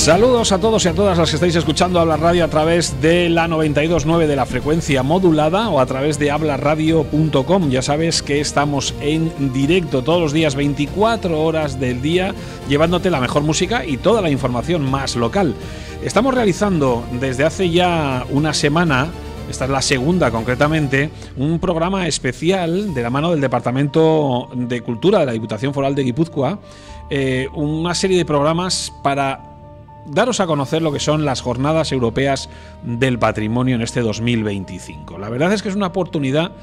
Saludos a todos y a todas las que estáis escuchando Habla Radio a través de la 92.9 de la frecuencia modulada o a través de hablaradio.com. Ya sabes que estamos en directo todos los días, 24 horas del día, llevándote la mejor música y toda la información más local. Estamos realizando desde hace ya una semana, esta es la segunda concretamente, un programa especial de la mano del Departamento de Cultura de la Diputación Foral de Guipúzcoa, una serie de programas para daros a conocer lo que son las Jornadas Europeas del Patrimonio en este 2025. La verdad es que es una oportunidad,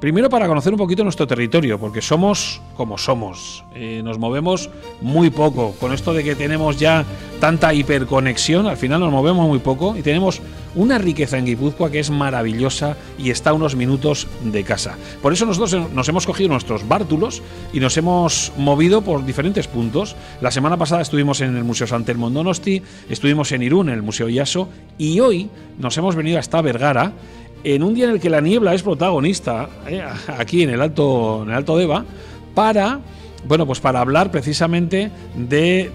primero, para conocer un poquito nuestro territorio, porque somos como somos, nos movemos muy poco. Con esto de que tenemos ya tanta hiperconexión, al final nos movemos muy poco y tenemos una riqueza en Guipúzcoa que es maravillosa y está a unos minutos de casa. Por eso nosotros nos hemos cogido nuestros bártulos y nos hemos movido por diferentes puntos. La semana pasada estuvimos en el Museo Sant Telmo en Donosti, estuvimos en Irún, en el Museo Iaso, y hoy nos hemos venido hasta Vergara, en un día en el que la niebla es protagonista, aquí en el Alto Deva, para hablar precisamente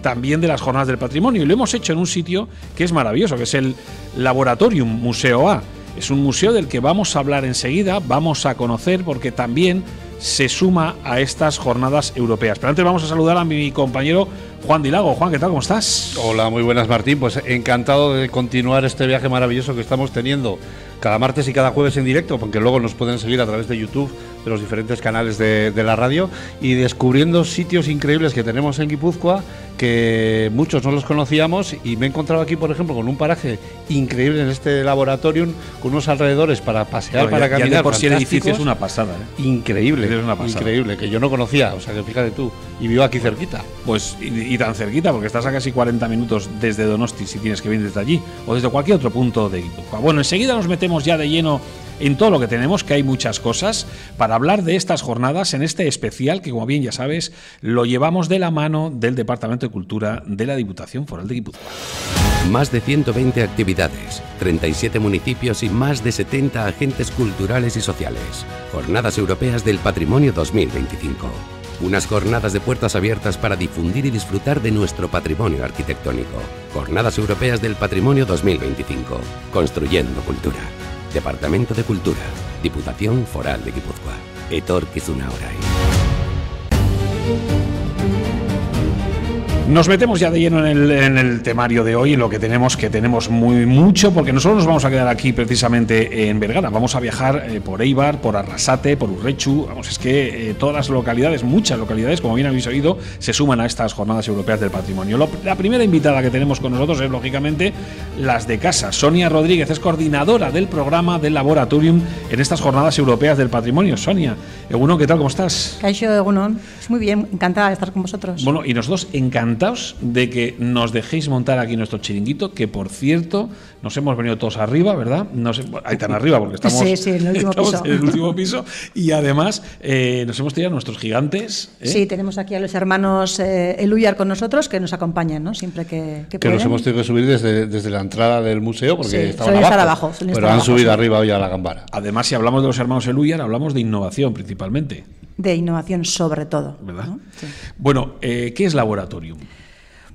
también de las Jornadas del Patrimonio. Y lo hemos hecho en un sitio que es maravilloso, que es el Laboratorium Museo A. Es un museo del que vamos a hablar enseguida, vamos a conocer, porque también se suma a estas jornadas europeas. Pero antes vamos a saludar a mi compañero Juan Dilago. Juan, ¿qué tal? ¿Cómo estás? Hola, muy buenas, Martín. Pues encantado de continuar este viaje maravilloso que estamos teniendo cada martes y cada jueves en directo, porque luego nos pueden seguir a través de YouTube, de los diferentes canales de la radio, y descubriendo sitios increíbles que tenemos en Guipúzcoa, que muchos no los conocíamos, y me he encontrado aquí, por ejemplo, con un paraje increíble en este laboratorium, con unos alrededores para pasear, para caminar. Ya de por sí el edificio es una pasada, ¿eh? Increíble, es una pasada. Increíble, que yo no conocía, o sea, que fíjate tú, y vivo aquí cerquita. Pues y tan cerquita, porque estás a casi 40 minutos desde Donosti, si tienes que venir desde allí, o desde cualquier otro punto de Guipúzcoa. Bueno, enseguida nos metemos ya de lleno en todo lo que tenemos, que hay muchas cosas para hablar de estas jornadas en este especial que, como bien ya sabes, lo llevamos de la mano del Departamento de Cultura de la Diputación Foral de Guipúzcoa. Más de 120 actividades, 37 municipios y más de 70 agentes culturales y sociales. Jornadas Europeas del Patrimonio 2025. Unas jornadas de puertas abiertas para difundir y disfrutar de nuestro patrimonio arquitectónico. Jornadas Europeas del Patrimonio 2025. Construyendo cultura. Departamento de Cultura, Diputación Foral de Guipúzcoa. Etorkizuna orai. Nos metemos ya de lleno en el temario de hoy, en lo que tenemos mucho, porque nosotros nos vamos a quedar aquí precisamente en Vergara. Vamos a viajar por Eibar, por Arrasate, por Urrechu. Es que todas las localidades, muchas localidades, como bien habéis oído, se suman a estas Jornadas Europeas del Patrimonio. La primera invitada que tenemos con nosotros es, lógicamente, las de casa. Sonia Rodríguez es coordinadora del programa del Laboratorium en estas Jornadas Europeas del Patrimonio. Sonia, Egunon, ¿qué tal? ¿Cómo estás? Kaixo, Egunon. Muy bien, encantada de estar con vosotros. Bueno, y nosotros encantados de que nos dejéis montar aquí nuestro chiringuito, que por cierto nos hemos venido todos arriba, ¿verdad? Ahí tan arriba porque estamos, en el último piso. Y además nos hemos tirado a nuestros gigantes. Sí, tenemos aquí a los hermanos Eluyar con nosotros, que nos acompañan, ¿no? Siempre que pueden. Nos hemos tenido que subir desde la entrada del museo, porque estaban abajo. Pero han subido arriba hoy a la gambara. Además, si hablamos de los hermanos Eluyar, hablamos de innovación principalmente. De innovación sobre todo, ¿verdad? ¿no? Sí. Bueno, ¿qué es Laboratorium?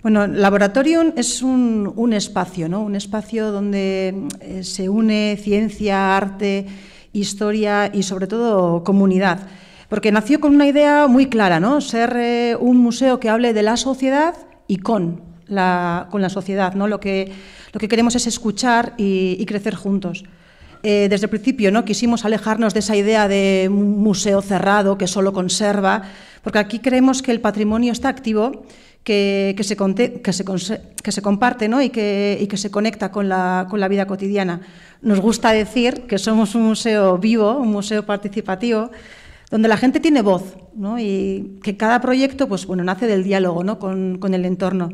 Bueno, Laboratorium es un espacio, ¿no? Un espacio donde se une ciencia, arte, historia y sobre todo comunidad. Porque nació con una idea muy clara, ¿no? Ser un museo que hable de la sociedad y con la sociedad, ¿no? Lo que queremos es escuchar y crecer juntos. Desde el principio, ¿no? Quisimos alejarnos de esa idea de un museo cerrado que solo conserva, porque aquí creemos que el patrimonio está activo, que se comparte, ¿no? y que se conecta con la vida cotidiana. Nos gusta decir que somos un museo vivo, un museo participativo, donde la gente tiene voz, ¿no? Y que cada proyecto nace del diálogo, ¿no? con el entorno.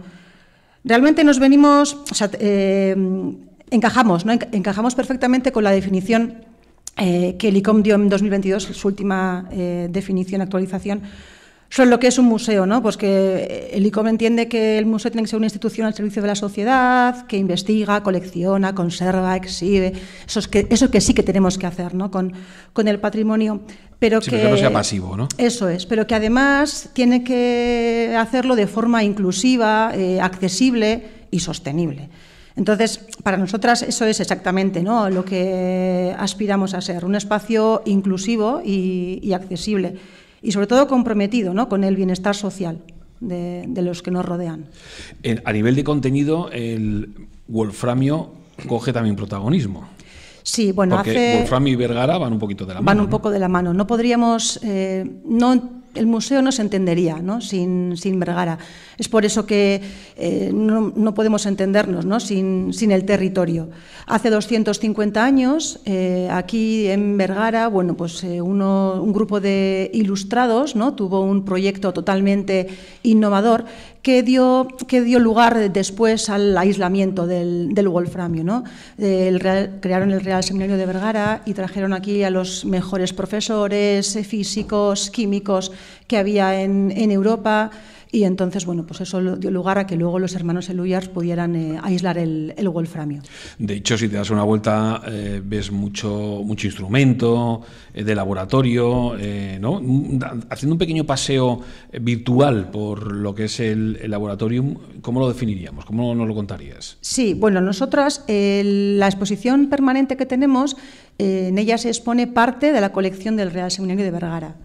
Realmente nos venimos... Encajamos, ¿no? Encajamos perfectamente con la definición que el ICOM dio en 2022, su última definición, actualización, sobre lo que es un museo, ¿no? Pues que el ICOM entiende que el museo tiene que ser una institución al servicio de la sociedad, que investiga, colecciona, conserva, exhibe, eso que sí que tenemos que hacer, ¿no? Con el patrimonio, pero sí, que no sea pasivo, ¿no? Eso es, pero que además tiene que hacerlo de forma inclusiva, accesible y sostenible. Entonces, para nosotras eso es exactamente, ¿no?, lo que aspiramos a ser, un espacio inclusivo y accesible, y sobre todo comprometido, ¿no?, con el bienestar social de los que nos rodean. A nivel de contenido, el wolframio coge también protagonismo. Sí, bueno, porque Wolframio y Vergara van un poquito de la mano. Van un poco de la mano. No podríamos, el museo no se entendería, ¿no?, sin Vergara. Es por eso que no podemos entendernos, ¿no?, sin el territorio. Hace 250 años, aquí en Vergara, bueno, pues un grupo de ilustrados, ¿no?, tuvo un proyecto totalmente innovador que dio lugar después al aislamiento del wolframio, ¿no? Crearon el Real Seminario de Vergara y trajeron aquí a los mejores profesores, físicos, químicos que había en Europa. Y entonces, bueno, pues eso dio lugar a que luego los hermanos Eluyars pudieran aislar el wolframio. De hecho, si te das una vuelta, ves mucho instrumento de laboratorio, ¿no? Haciendo un pequeño paseo virtual por lo que es el laboratorium, ¿cómo lo definiríamos? ¿Cómo nos lo contarías? Sí, bueno, nosotras, la exposición permanente que tenemos, en ella se expone parte de la colección del Real Seminario de Vergara.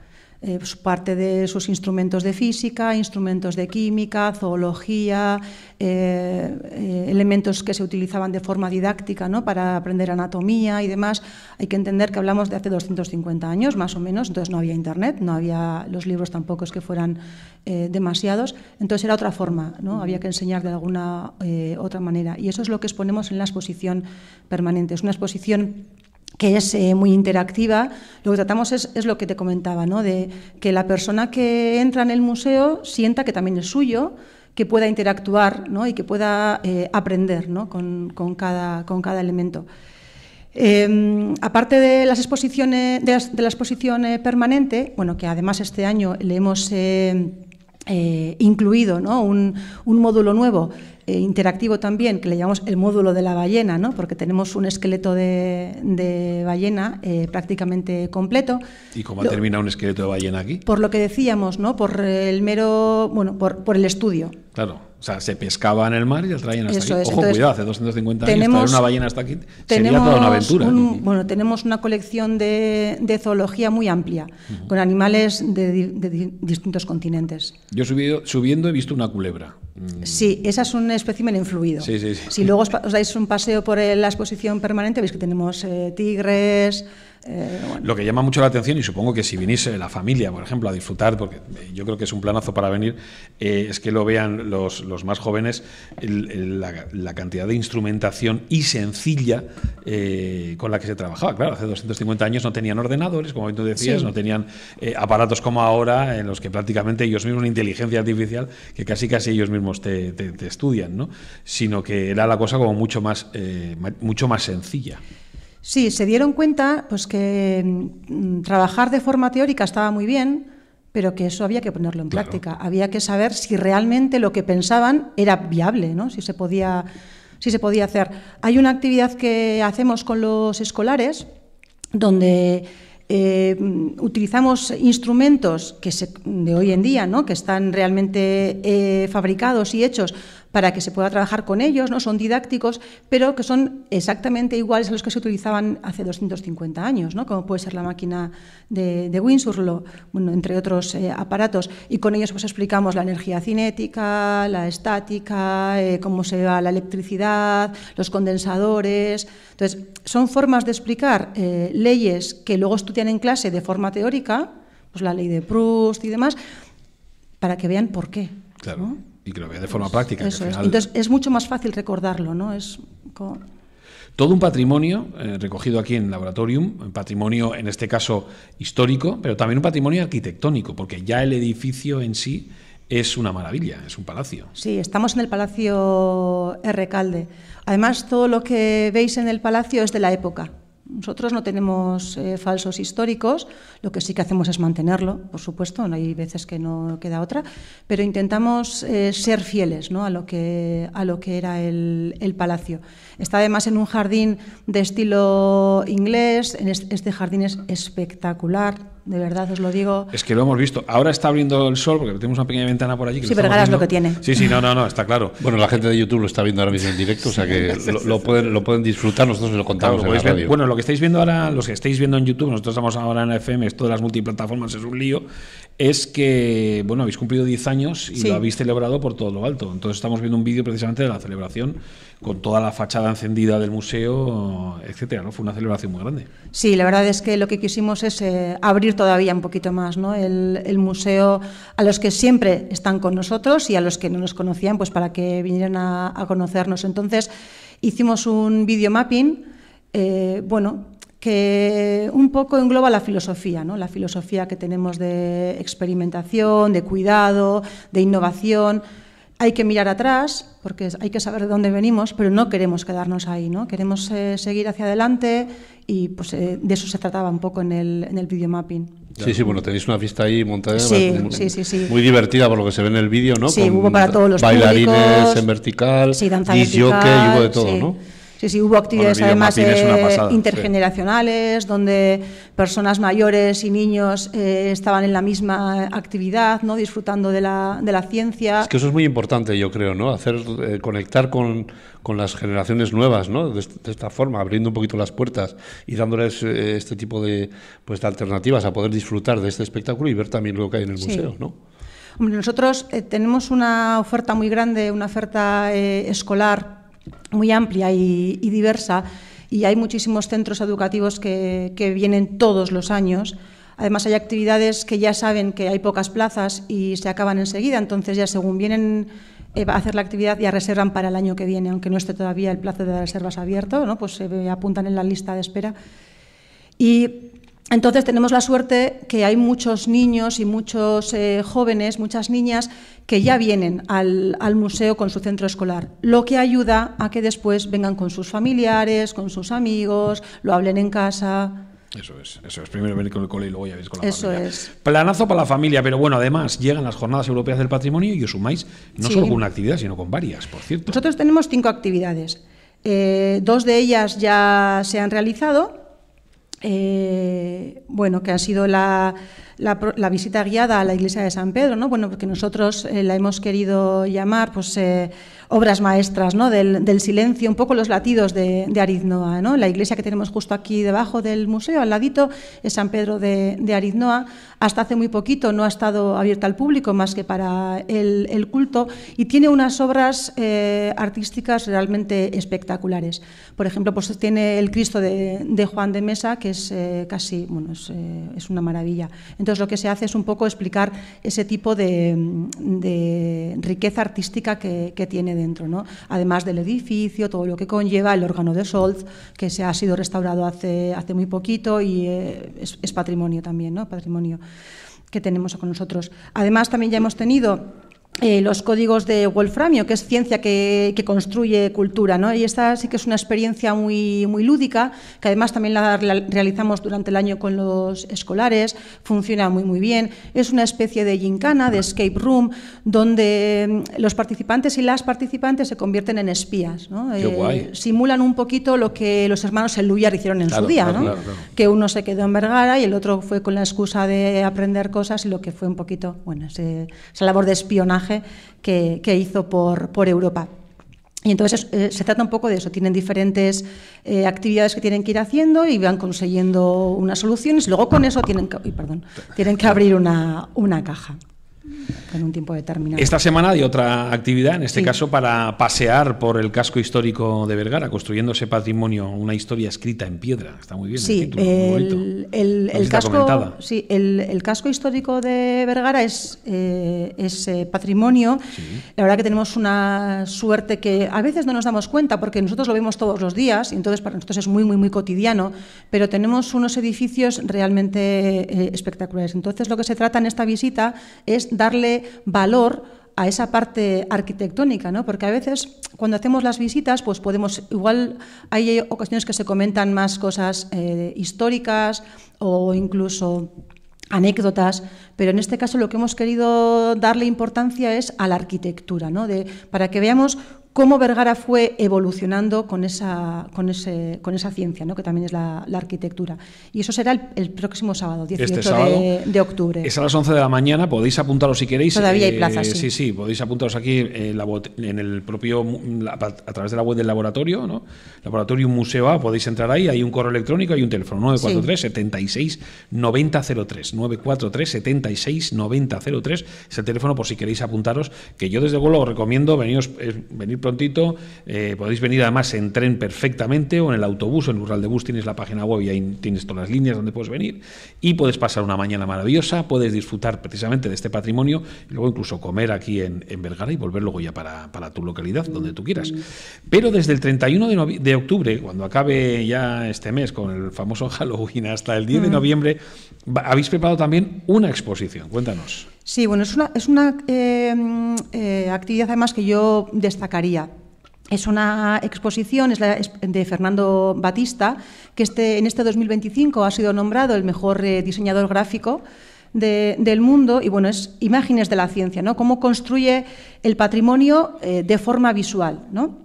Parte de sus instrumentos de física, instrumentos de química, zoología, elementos que se utilizaban de forma didáctica, ¿no?, para aprender anatomía y demás. Hay que entender que hablamos de hace 250 años, más o menos, entonces no había internet, no había los libros tampoco es que fueran demasiados, entonces era otra forma, ¿no?, había que enseñar de alguna otra manera. Y eso es lo que exponemos en la exposición permanente. Es una exposición que es muy interactiva. Lo que tratamos es lo que te comentaba, ¿no?, de que la persona que entra en el museo sienta que también es suyo, que pueda interactuar, ¿no?, y que pueda aprender, ¿no?, con cada elemento. Aparte de las exposiciones de la exposición permanente, bueno, que además este año le hemos incluido, ¿no?, un módulo nuevo interactivo también, que le llamamos el módulo de la ballena, ¿no?, porque tenemos un esqueleto de ballena prácticamente completo. ¿Y cómo ha terminado un esqueleto de ballena aquí? Por lo que decíamos, ¿no?, por el mero, bueno, por el estudio. Claro, o sea, se pescaba en el mar y la traían hasta Eso aquí. es. Ojo, Entonces, cuidado, hace 250 años traer una ballena hasta aquí sería toda una aventura. Tenemos una colección de zoología muy amplia, con animales de distintos continentes. Yo subiendo he visto una culebra. Sí, esa es un espécimen en fluido. Sí. Si luego os dais un paseo por la exposición permanente, veis que tenemos tigres. Bueno. Lo que llama mucho la atención, y supongo que si viniese la familia, por ejemplo, a disfrutar, porque yo creo que es un planazo para venir, es que lo vean los más jóvenes, la cantidad de instrumentación y sencilla con la que se trabajaba. Claro, hace 250 años no tenían ordenadores, como tú decías, sí. No tenían aparatos como ahora, en los que prácticamente ellos mismos, una inteligencia artificial, que casi ellos mismos te estudian, ¿no? Sino que era la cosa como mucho más sencilla. Sí, se dieron cuenta pues que trabajar de forma teórica estaba muy bien, pero que eso había que ponerlo en práctica. Había que saber si realmente lo que pensaban era viable, ¿no?, si se podía hacer. Hay una actividad que hacemos con los escolares donde utilizamos instrumentos de hoy en día, ¿no?, que están realmente fabricados y hechos para que se pueda trabajar con ellos, ¿no?, son didácticos, pero que son exactamente iguales a los que se utilizaban hace 250 años, ¿no?, como puede ser la máquina de Winslow, bueno, entre otros aparatos, y con ellos pues explicamos la energía cinética, la estática, cómo se va la electricidad, los condensadores. Entonces, son formas de explicar leyes que luego estudian en clase de forma teórica, pues la ley de Proust y demás, para que vean por qué. Claro. ¿No? Y que lo vea de forma práctica. Eso que al final... Entonces es mucho más fácil recordarlo, ¿no? Todo un patrimonio recogido aquí en Laboratorium, un patrimonio en este caso histórico, pero también un patrimonio arquitectónico, porque ya el edificio en sí es una maravilla, es un palacio. Sí, estamos en el Palacio Recalde. Además, todo lo que veis en el palacio es de la época. Nosotros no tenemos falsos históricos, lo que sí que hacemos es mantenerlo, por supuesto, no hay veces que no queda otra, pero intentamos ser fieles, ¿no?, a lo que era el palacio. Está además en un jardín de estilo inglés, este jardín es espectacular, de verdad os lo digo. Es que lo hemos visto. Ahora está abriendo el sol, porque tenemos una pequeña ventana por allí. Que sí, Vergara es lo que tiene. Sí, no, está claro. Bueno, la gente de YouTube lo está viendo ahora mismo en directo, o sea que lo pueden disfrutar, nosotros lo contamos en la radio. Bueno, lo que estáis viendo ahora, los que estáis viendo en YouTube, nosotros estamos ahora en FM, esto de las multiplataformas es un lío, es que, bueno, habéis cumplido 10 años y lo habéis celebrado por todo lo alto. Entonces estamos viendo un vídeo precisamente de la celebración con toda la fachada encendida del museo, etcétera, ¿no? Fue una celebración muy grande. Sí, la verdad es que lo que quisimos es abrir todavía un poquito más, ¿no? El museo a los que siempre están con nosotros y a los que no nos conocían, pues para que vinieran a conocernos. Entonces hicimos un videomapping, que un poco engloba la filosofía, ¿no? La filosofía que tenemos de experimentación, de cuidado, de innovación. Hay que mirar atrás, porque hay que saber de dónde venimos, pero no queremos quedarnos ahí, ¿no? Queremos seguir hacia adelante y pues de eso se trataba un poco en el videomapping. Sí, bueno, tenéis una fiesta ahí montada muy divertida por lo que se ve en el vídeo, ¿no? Sí, con hubo para todos los bailarines públicos, en vertical, danza disc-jockey, hubo de todo, ¿no? Sí, hubo actividades además intergeneracionales, donde personas mayores y niños estaban en la misma actividad, ¿no? Disfrutando de la ciencia. Es que eso es muy importante, yo creo, ¿no? Conectar con las generaciones nuevas, ¿no? De esta forma, abriendo un poquito las puertas y dándoles este tipo de alternativas a poder disfrutar de este espectáculo y ver también lo que hay en el museo, ¿no? Hombre, nosotros tenemos una oferta muy grande, una oferta escolar muy amplia y diversa, y hay muchísimos centros educativos que vienen todos los años. Además hay actividades que ya saben que hay pocas plazas y se acaban enseguida, entonces ya según vienen a hacer la actividad ya reservan para el año que viene, aunque no esté todavía el plazo de reservas abierto, ¿no? Pues se apuntan en la lista de espera. Y entonces tenemos la suerte que hay muchos niños y muchos jóvenes, muchas niñas que ya vienen al museo con su centro escolar, lo que ayuda a que después vengan con sus familiares, con sus amigos, lo hablen en casa. Eso es. Primero venir con el cole y luego ya ves con la familia. Eso es. Planazo para la familia, pero bueno, además llegan las Jornadas Europeas del Patrimonio y os sumáis no solo con una actividad, sino con varias, por cierto. Nosotros tenemos 5 actividades. 2 de ellas ya se han realizado. Que han sido la visita guiada a la iglesia de San Pedro, ¿no? Bueno, porque nosotros la hemos querido llamar obras maestras, ¿no? del silencio, un poco los latidos de Ariznoa, ¿no? La iglesia que tenemos justo aquí debajo del museo, al ladito, es San Pedro de Ariznoa. Hasta hace muy poquito no ha estado abierta al público más que para el culto, y tiene unas obras artísticas realmente espectaculares. Por ejemplo, pues tiene el Cristo de Juan de Mesa, que es es una maravilla. Entonces lo que se hace es un poco explicar ese tipo de riqueza artística que tiene dentro, ¿no? Además del edificio, todo lo que conlleva, el órgano de Solz, que se ha sido restaurado hace muy poquito y es patrimonio también, ¿no? Patrimonio que tenemos con nosotros. Además también ya hemos tenido los códigos de Wolframio, que es ciencia que construye cultura, ¿no? Y esta sí que es una experiencia muy lúdica, que además también la realizamos durante el año con los escolares, funciona muy bien. Es una especie de gincana, de escape room, donde los participantes y las participantes se convierten en espías, ¿no? Qué guay. Simulan un poquito lo que los hermanos Eluyar hicieron en su día, ¿no? Claro. Que uno se quedó en Vergara y el otro fue con la excusa de aprender cosas, y lo que fue un poquito, esa labor de espionaje que hizo por Europa. Y entonces se trata un poco de eso, tienen diferentes actividades que tienen que ir haciendo y van consiguiendo unas soluciones, luego con eso tienen que abrir una caja en un tiempo determinado. Esta semana hay otra actividad, en este caso para pasear por el casco histórico de Vergara, construyendo ese patrimonio, una historia escrita en piedra. Está muy bien el título, muy bonito. El casco histórico de Vergara es patrimonio. Sí. La verdad que tenemos una suerte que a veces no nos damos cuenta, porque nosotros lo vemos todos los días y entonces para nosotros es muy cotidiano, pero tenemos unos edificios realmente espectaculares. Entonces lo que se trata en esta visita es darle valor a esa parte arquitectónica, ¿no? Porque a veces cuando hacemos las visitas, pues igual hay ocasiones que se comentan más cosas históricas o incluso anécdotas, pero en este caso lo que hemos querido darle importancia es a la arquitectura, ¿no? Para que veamos cómo Bergara fue evolucionando con esa ciencia, ¿no? Que también es la arquitectura. Y eso será el próximo sábado, 18 de octubre. Es a las 11 de la mañana, podéis apuntaros si queréis. Todavía hay plazas, sí. Sí, podéis apuntaros aquí en el propio, a través de la web del laboratorio, ¿no? Laboratorio Museo A, podéis entrar ahí, hay un correo electrónico, hay un teléfono, 943 76 90 03, 943 76 90 03, es el teléfono por si queréis apuntaros, que yo desde luego os recomiendo venir prontito, podéis venir además en tren perfectamente o en el autobús, en el Rural de Bus tienes la página web y ahí tienes todas las líneas donde puedes venir y puedes pasar una mañana maravillosa, puedes disfrutar precisamente de este patrimonio y luego incluso comer aquí en Bergara y volver luego ya para tu localidad, donde tú quieras. Pero desde el 31 de octubre, cuando acabe ya este mes con el famoso Halloween, hasta el 10 de noviembre, habéis preparado también una exposición. Cuéntanos. Sí, bueno, es una actividad además que yo destacaría. Es una exposición, es de Fernando Batista, que en este 2025 ha sido nombrado el mejor diseñador gráfico del mundo, y bueno, es imágenes de la ciencia, ¿no? Cómo construye el patrimonio de forma visual, ¿no?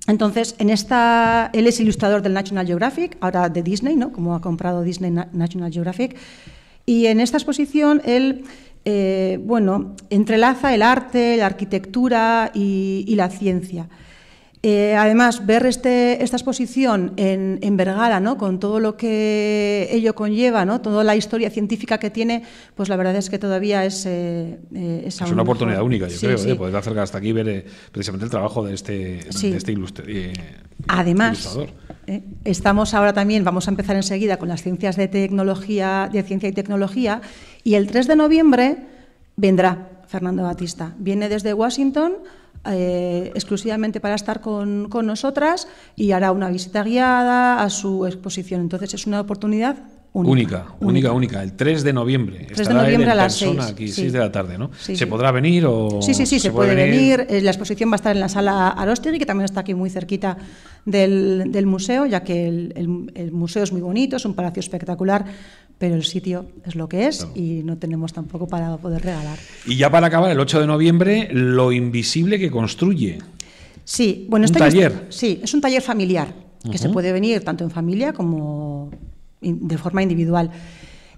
Entonces, él es ilustrador del National Geographic, ahora de Disney, ¿no? Como ha comprado Disney National Geographic, y en esta exposición él entrelaza el arte, la arquitectura y la ciencia. Además, ver esta exposición en Bergara, ¿no? Con todo lo que ello conlleva, ¿no? Toda la historia científica que tiene, pues la verdad es que todavía es una oportunidad única, yo creo, poder acercar hasta aquí y ver precisamente el trabajo de este ilustrador. Además, estamos ahora también, vamos a empezar enseguida con las ciencias de ciencia y tecnología, y el 3 de noviembre vendrá Fernando Batista. Viene desde Washington exclusivamente para estar con nosotras y hará una visita guiada a su exposición. Entonces es una oportunidad única. El 3 de noviembre. 3 de noviembre a las 6. Aquí, 6 de la tarde, ¿no? ¿Se podrá venir o...? Sí, se puede venir. La exposición va a estar en la sala Arostegui, que también está aquí muy cerquita del museo, ya que el museo es muy bonito, es un palacio espectacular, pero el sitio es lo que es, claro, y no tenemos tampoco para poder regalar. Y ya para acabar, el 8 de noviembre, Lo invisible que construye. Sí, bueno, ¿Un taller? Sí, es un taller familiar, que se puede venir tanto en familia como de forma individual.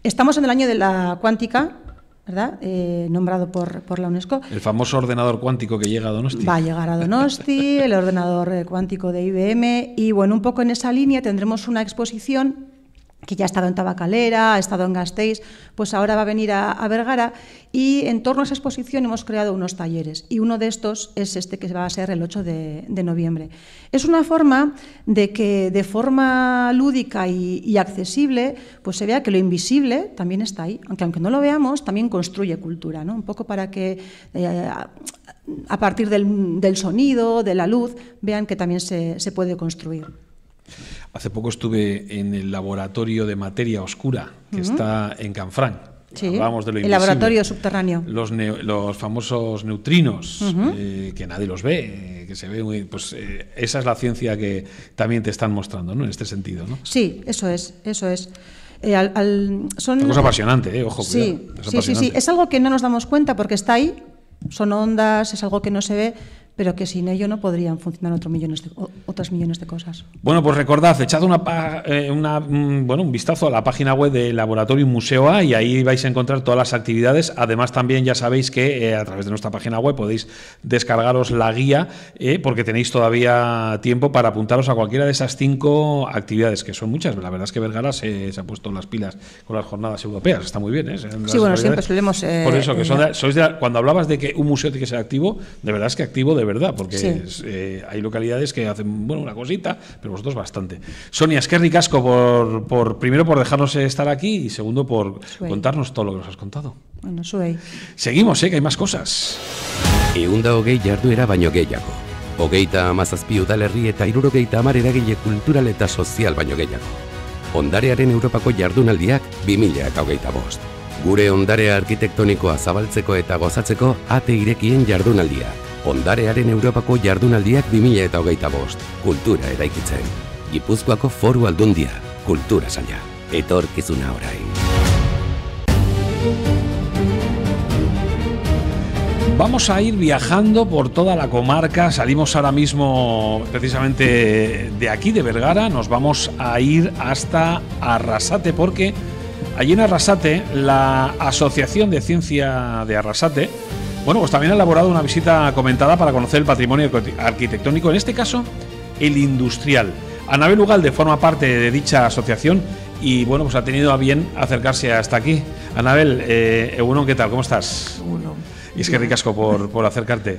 Estamos en el año de la cuántica, ¿verdad? Nombrado por la UNESCO. El famoso ordenador cuántico que llega a Donosti. Va a llegar a Donosti, el ordenador cuántico de IBM, y bueno, un poco en esa línea tendremos una exposición que ya ha estado en Tabacalera, ha estado en Gasteiz, pues ahora va a venir a Bergara, y en torno a esa exposición hemos creado unos talleres, y uno de estos es este que va a ser el 8 de noviembre. Es una forma de que de forma lúdica y accesible pues se vea que lo invisible también está ahí, aunque no lo veamos, también construye cultura, ¿no? Un poco para que a partir del sonido, de la luz, vean que también se puede construir. Hace poco estuve en el laboratorio de materia oscura que está en Canfranc. Sí, hablábamos de lo invisible, el laboratorio subterráneo. Los famosos neutrinos, que nadie los ve, que se ve muy... Pues esa es la ciencia que también te están mostrando, ¿no? En este sentido, ¿no? Sí, eso es. Una cosa apasionante, ojo, sí, cuidado. Sí. Es algo que no nos damos cuenta porque está ahí, son ondas, es algo que no se ve, pero que sin ello no podrían funcionar otras millones de cosas. Bueno, pues recordad, echad un vistazo a la página web del Laboratorio Museo A y ahí vais a encontrar todas las actividades. Además, también ya sabéis que a través de nuestra página web podéis descargaros la guía porque tenéis todavía tiempo para apuntaros a cualquiera de esas 5 actividades, que son muchas. La verdad es que Bergara se ha puesto las pilas con las jornadas europeas. Está muy bien, ¿eh? Sí, bueno, siempre solemos... Por eso, que cuando hablabas de que un museo tiene que ser activo, de verdad es que activo de verdad, porque sí. Hay localidades que hacen una cosita, pero vosotros bastante. Sonia, es que ricasco primero por dejarnos estar aquí y segundo por contarnos todo lo que nos has contado. Bueno, zuei. Seguimos, que hay más cosas. Ehunda hogei jarduera baino gehiago. 37 udalerri eta 70 eragile kultural eta sozial baino gehiago. Ondarearen Europako jardunaldiak 2025. Gure ondarea arkitektonikoa zabaltzeko eta gozatzeko ate irekien jardunaldia. Ondarearen Europako jardunaldiak 2025. Kultura eraikitzen. Gipuzkoako Foru Aldundia. Kultura saila. Etorkizuna orain. Vamos a ir viajando por toda la comarca. Salimos ahora mismo precisamente de aquí, de Vergara. Nos vamos a ir hasta Arrasate, porque allí en Arrasate, la Asociación de Ciencia de Arrasate, bueno, pues también ha elaborado una visita comentada para conocer el patrimonio arquitectónico, en este caso, el industrial. Anabel Ugalde forma parte de dicha asociación y, bueno, pues ha tenido a bien acercarse hasta aquí. Anabel, Egunon, ¿qué tal? ¿Cómo estás? Uno. Y es que ricasco por acercarte.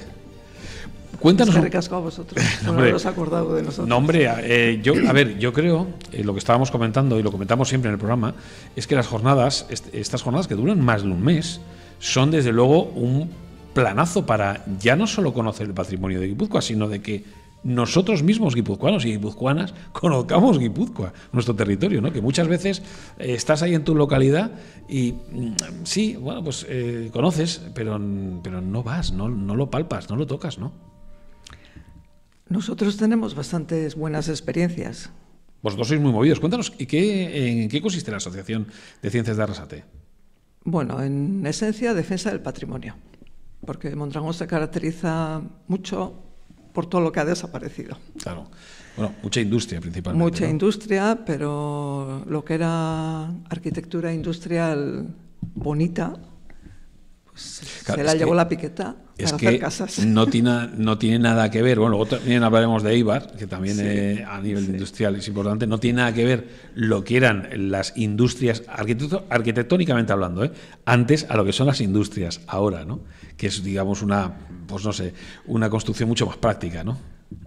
Cuéntanos. Es que ricasco a vosotros. No os acordado de nosotros. No, hombre, yo creo, lo que estábamos comentando y lo comentamos siempre en el programa, es que las jornadas, estas jornadas que duran más de un mes, son desde luego un planazo para ya no solo conocer el patrimonio de Guipúzcoa, sino de que nosotros mismos, guipuzcoanos y guipuzcoanas, conozcamos Guipúzcoa, nuestro territorio, ¿no? Que muchas veces estás ahí en tu localidad y sí, bueno, pues conoces, pero no vas, no lo palpas, no lo tocas, ¿no? Nosotros tenemos bastantes buenas experiencias. Vosotros sois muy movidos. Cuéntanos, en qué consiste la Asociación de Ciencias de Arrasate? Bueno, en esencia, defensa del patrimonio, porque Mondragón se caracteriza mucho por todo lo que ha desaparecido. Claro. Bueno, mucha industria principalmente. Mucha, ¿no? Industria, pero lo que era arquitectura industrial bonita, pues claro, se la llevó la piqueta para hacer casas. No tiene nada que ver. Bueno, luego también hablaremos de Eibar, que también a nivel industrial es importante. No tiene nada que ver lo que eran las industrias, arquitectónicamente hablando, antes a lo que son las industrias ahora, ¿no? Que es, digamos, una construcción mucho más práctica, ¿no?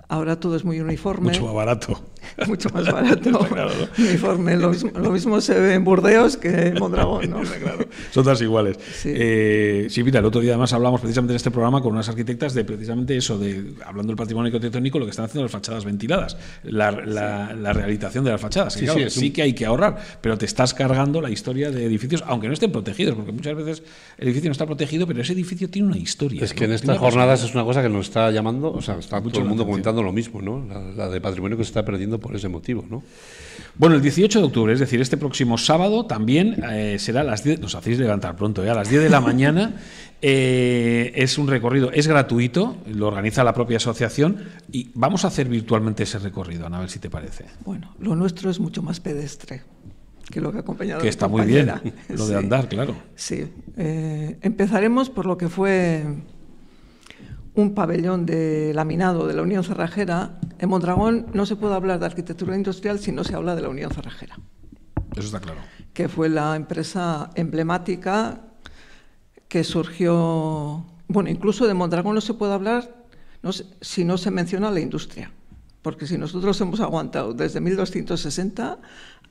Ahora todo es muy uniforme. Mucho más barato. Mucho más barato. Claro, ¿no? Uniforme. Lo mismo se ve en Burdeos que en Mondragón, ¿no? Claro. Son todas iguales. Sí, mira, el otro día además hablamos precisamente en este programa con unas arquitectas de precisamente eso, hablando del patrimonio arquitectónico, lo que están haciendo las fachadas ventiladas, la rehabilitación de las fachadas. Que, claro, sí que hay que ahorrar, pero te estás cargando la historia de edificios, aunque no estén protegidos, porque muchas veces el edificio no está protegido, pero ese edificio tiene una historia. Es que en estas jornadas es una cosa que nos está llamando, o sea, está todo el mundo comentando lo mismo, ¿no? La de patrimonio que se está perdiendo por ese motivo, ¿no? Bueno, el 18 de octubre, es decir, este próximo sábado, también será a las 10, nos hacéis levantar pronto, a las 10 de la mañana, es un recorrido, es gratuito, lo organiza la propia asociación y vamos a hacer virtualmente ese recorrido, Ana, a ver si te parece. Bueno, lo nuestro es mucho más pedestre que lo que ha acompañado. Que está muy bien, lo de andar, claro. Sí, empezaremos por lo que fue un pabellón de laminado de la Unión Cerrajera. En Mondragón no se puede hablar de arquitectura industrial si no se habla de la Unión Cerrajera. Eso está claro. Que fue la empresa emblemática que surgió... Bueno, incluso de Mondragón no se puede hablar si no se menciona la industria. Porque si nosotros hemos aguantado desde 1260,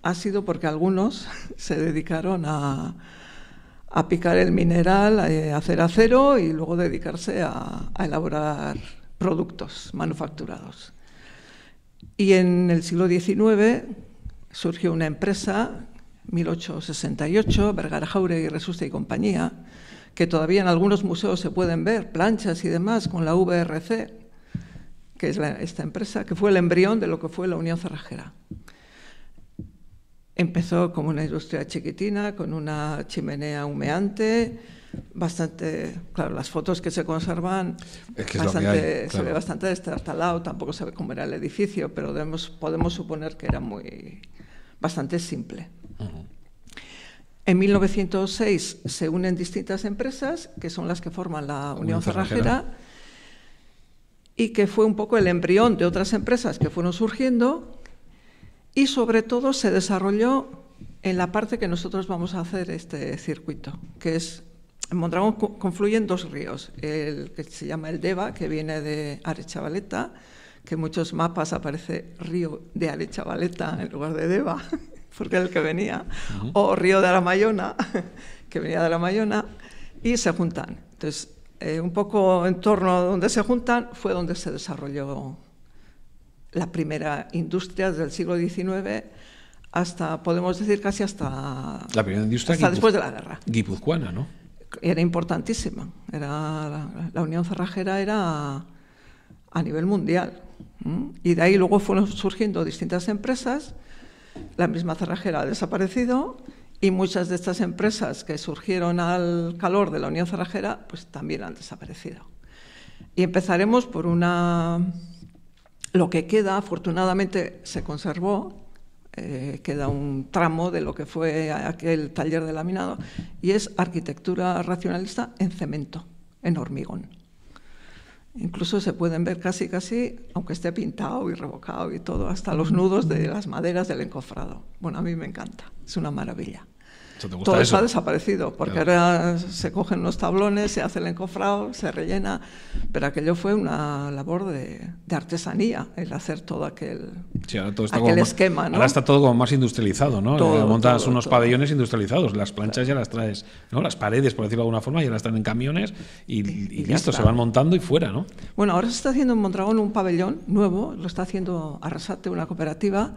ha sido porque algunos se dedicaron a picar el mineral, a hacer acero y luego dedicarse a elaborar productos manufacturados. Y en el siglo XIX surgió una empresa, 1868, Vergara Jauregui, Resuste y compañía, que todavía en algunos museos se pueden ver, planchas y demás, con la VRC, que es esta empresa, que fue el embrión de lo que fue la Unión Cerrajera. Empezó como una industria chiquitina, con una chimenea humeante, bastante, claro, las fotos que se conservan, se ve bastante destartalado, tampoco se ve cómo era el edificio, pero podemos suponer que era bastante simple. Uh-huh. En 1906 se unen distintas empresas, que son las que forman la Unión Cerrajera, y que fue un poco el embrión de otras empresas que fueron surgiendo. Y sobre todo se desarrolló en la parte que nosotros vamos a hacer este circuito, que es, en Mondragón confluyen dos ríos, el que se llama el Deva, que viene de Arechavaleta, que en muchos mapas aparece río de Arechavaleta en lugar de Deva, porque es el que venía, o río de Aramayona, que venía de Aramayona, y se juntan. Entonces, un poco en torno a donde se juntan fue donde se desarrolló la primera industria del siglo XIX hasta, podemos decir, casi hasta la primera industria hasta después de la guerra. Guipuzcoana, ¿no? Era importantísima. La Unión Cerrajera era a nivel mundial. Y de ahí luego fueron surgiendo distintas empresas. La misma cerrajera ha desaparecido Y muchas de estas empresas que surgieron al calor de la Unión Cerrajera, pues también han desaparecido. Y empezaremos por lo que queda, afortunadamente se conservó, queda un tramo de lo que fue aquel taller de laminado, y es arquitectura racionalista en cemento, en hormigón. Incluso se pueden ver casi, aunque esté pintado y revocado y todo, hasta los nudos de las maderas del encofrado. Bueno, a mí me encanta, es una maravilla. Todo eso ha desaparecido, porque ahora se cogen unos tablones, se hace el encofrado, se rellena, pero aquello fue una labor de artesanía, el hacer todo aquel esquema, ¿no? Ahora está todo como más industrializado, ¿no? Montas unos pabellones industrializados, las planchas ya las traes, ¿no? Las paredes, por decirlo de alguna forma, ya las están en camiones y listo, se van montando y fuera, ¿no? Bueno, ahora se está haciendo en Mondragón un pabellón nuevo, lo está haciendo Arrasate, una cooperativa.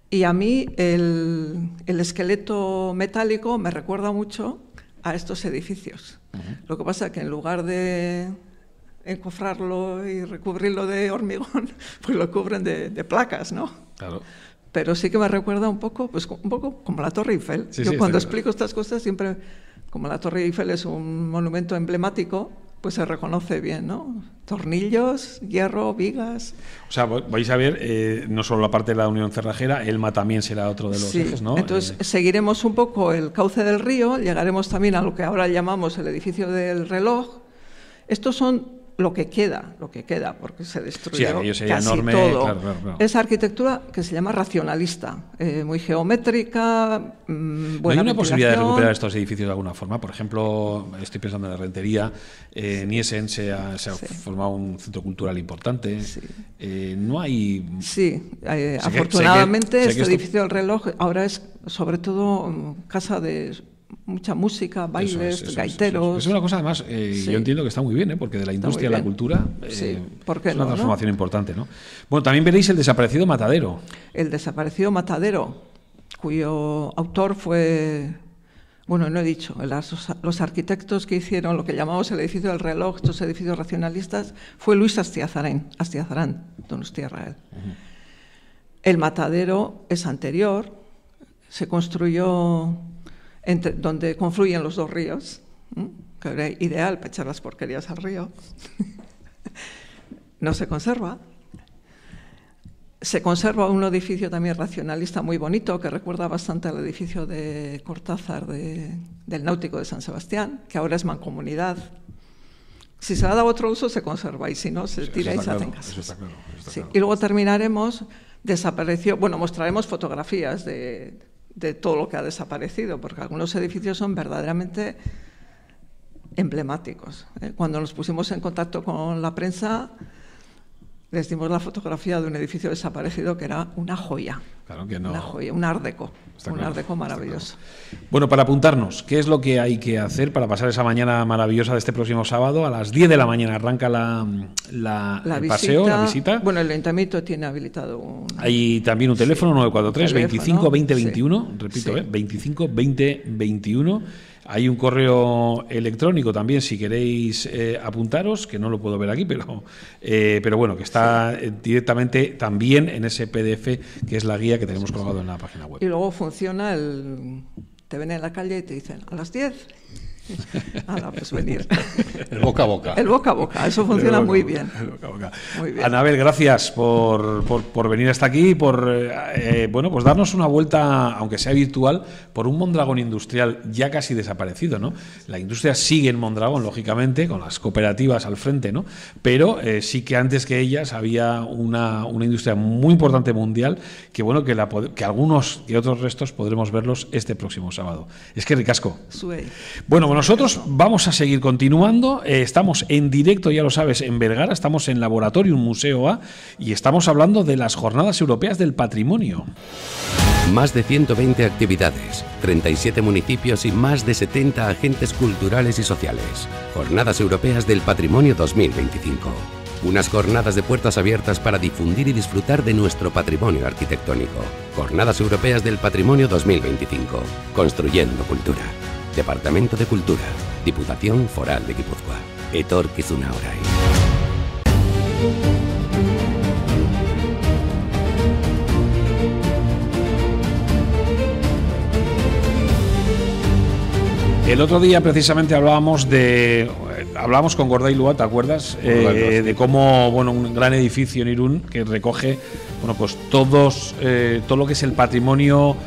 Y a mí el esqueleto metálico me recuerda mucho a estos edificios. Lo que pasa es que en lugar de encofrarlo y recubrirlo de hormigón, pues lo cubren de placas, ¿no? Claro. Pero sí que me recuerda un poco como la Torre Eiffel. Yo cuando explico estas cosas siempre, como la Torre Eiffel es un monumento emblemático, pues se reconoce bien, ¿no? Tornillos, hierro, vigas. O sea, vais a ver no solo la parte de la Unión Cerrajera, Elma también será otro de los ejes, ¿no? Entonces seguiremos un poco el cauce del río, llegaremos también a lo que ahora llamamos el edificio del reloj. Estos son lo que queda, porque se destruyó casi enorme, todo. Claro. Es arquitectura que se llama racionalista, muy geométrica, buena ¿No hay una posibilidad de recuperar estos edificios de alguna forma? Por ejemplo, estoy pensando en la Rentería, en Essen se ha formado un centro cultural importante. Sí. No hay... Sí, afortunadamente este edificio del reloj ahora es sobre todo casa de mucha música, bailes, gaiteros. Es una cosa, además, yo entiendo que está muy bien, porque de la industria a la cultura ¿por qué es una transformación importante, ¿no? Bueno, también veréis el desaparecido Matadero. El desaparecido Matadero, cuyo autor fue... Bueno, no he dicho, los arquitectos que hicieron lo que llamamos el edificio del reloj, estos edificios racionalistas, fue Luis Astiazarán, Donostiarra él. El Matadero es anterior, se construyó donde confluyen los dos ríos, que era ideal para echar las porquerías al río. No se conserva. Se conserva un edificio también racionalista muy bonito, que recuerda bastante al edificio de Cortázar del Náutico de San Sebastián, que ahora es mancomunidad. Si se le ha dado otro uso, se conserva, y si no, se tira y se hacen casas. Eso está claro. Y luego terminaremos, mostraremos fotografías de todo lo que ha desaparecido, porque algunos edificios son verdaderamente emblemáticos. Cuando nos pusimos en contacto con la prensa, les dimos la fotografía de un edificio desaparecido que era una joya. Claro que no. Una joya, un art deco. Art deco maravilloso. Claro. Bueno, para apuntarnos, ¿qué es lo que hay que hacer para pasar esa mañana maravillosa de este próximo sábado? A las 10 de la mañana arranca el paseo, la visita. Bueno, el ayuntamiento tiene habilitado Hay también un teléfono, 943 25 20 21, repito, 25 20 21. Hay un correo electrónico también, si queréis apuntaros, que no lo puedo ver aquí, pero bueno, que está directamente también en ese PDF, que es la guía que tenemos colgado en la página web. Y luego funciona te ven en la calle y te dicen, a las 10. Ahora, pues venir. El boca a boca. El boca a boca, eso funciona muy bien. El boca a boca. Muy bien. Anabel, gracias por venir hasta aquí y por pues darnos una vuelta, aunque sea virtual, por un Mondragón industrial ya casi desaparecido, ¿no? La industria sigue en Mondragón, lógicamente, con las cooperativas al frente, ¿no? Pero sí que antes que ellas había una industria muy importante mundial que algunos y otros restos podremos verlos este próximo sábado. Es que ricasco. Bueno, nosotros vamos a seguir continuando. Estamos en directo, ya lo sabes, en Vergara. Estamos en Laboratorium Museo A y estamos hablando de las Jornadas Europeas del Patrimonio. Más de 120 actividades, 37 municipios y más de 70 agentes culturales y sociales. Jornadas Europeas del Patrimonio 2025. Unas jornadas de puertas abiertas para difundir y disfrutar de nuestro patrimonio arquitectónico. Jornadas Europeas del Patrimonio 2025. Construyendo cultura. Departamento de Cultura, Diputación Foral de Guipúzcoa. Etorkizuna orain. El otro día precisamente hablábamos con Gorday Lua, ¿te acuerdas? De cómo, bueno, un gran edificio en Irún que recoge, bueno, pues todo lo que es el patrimonio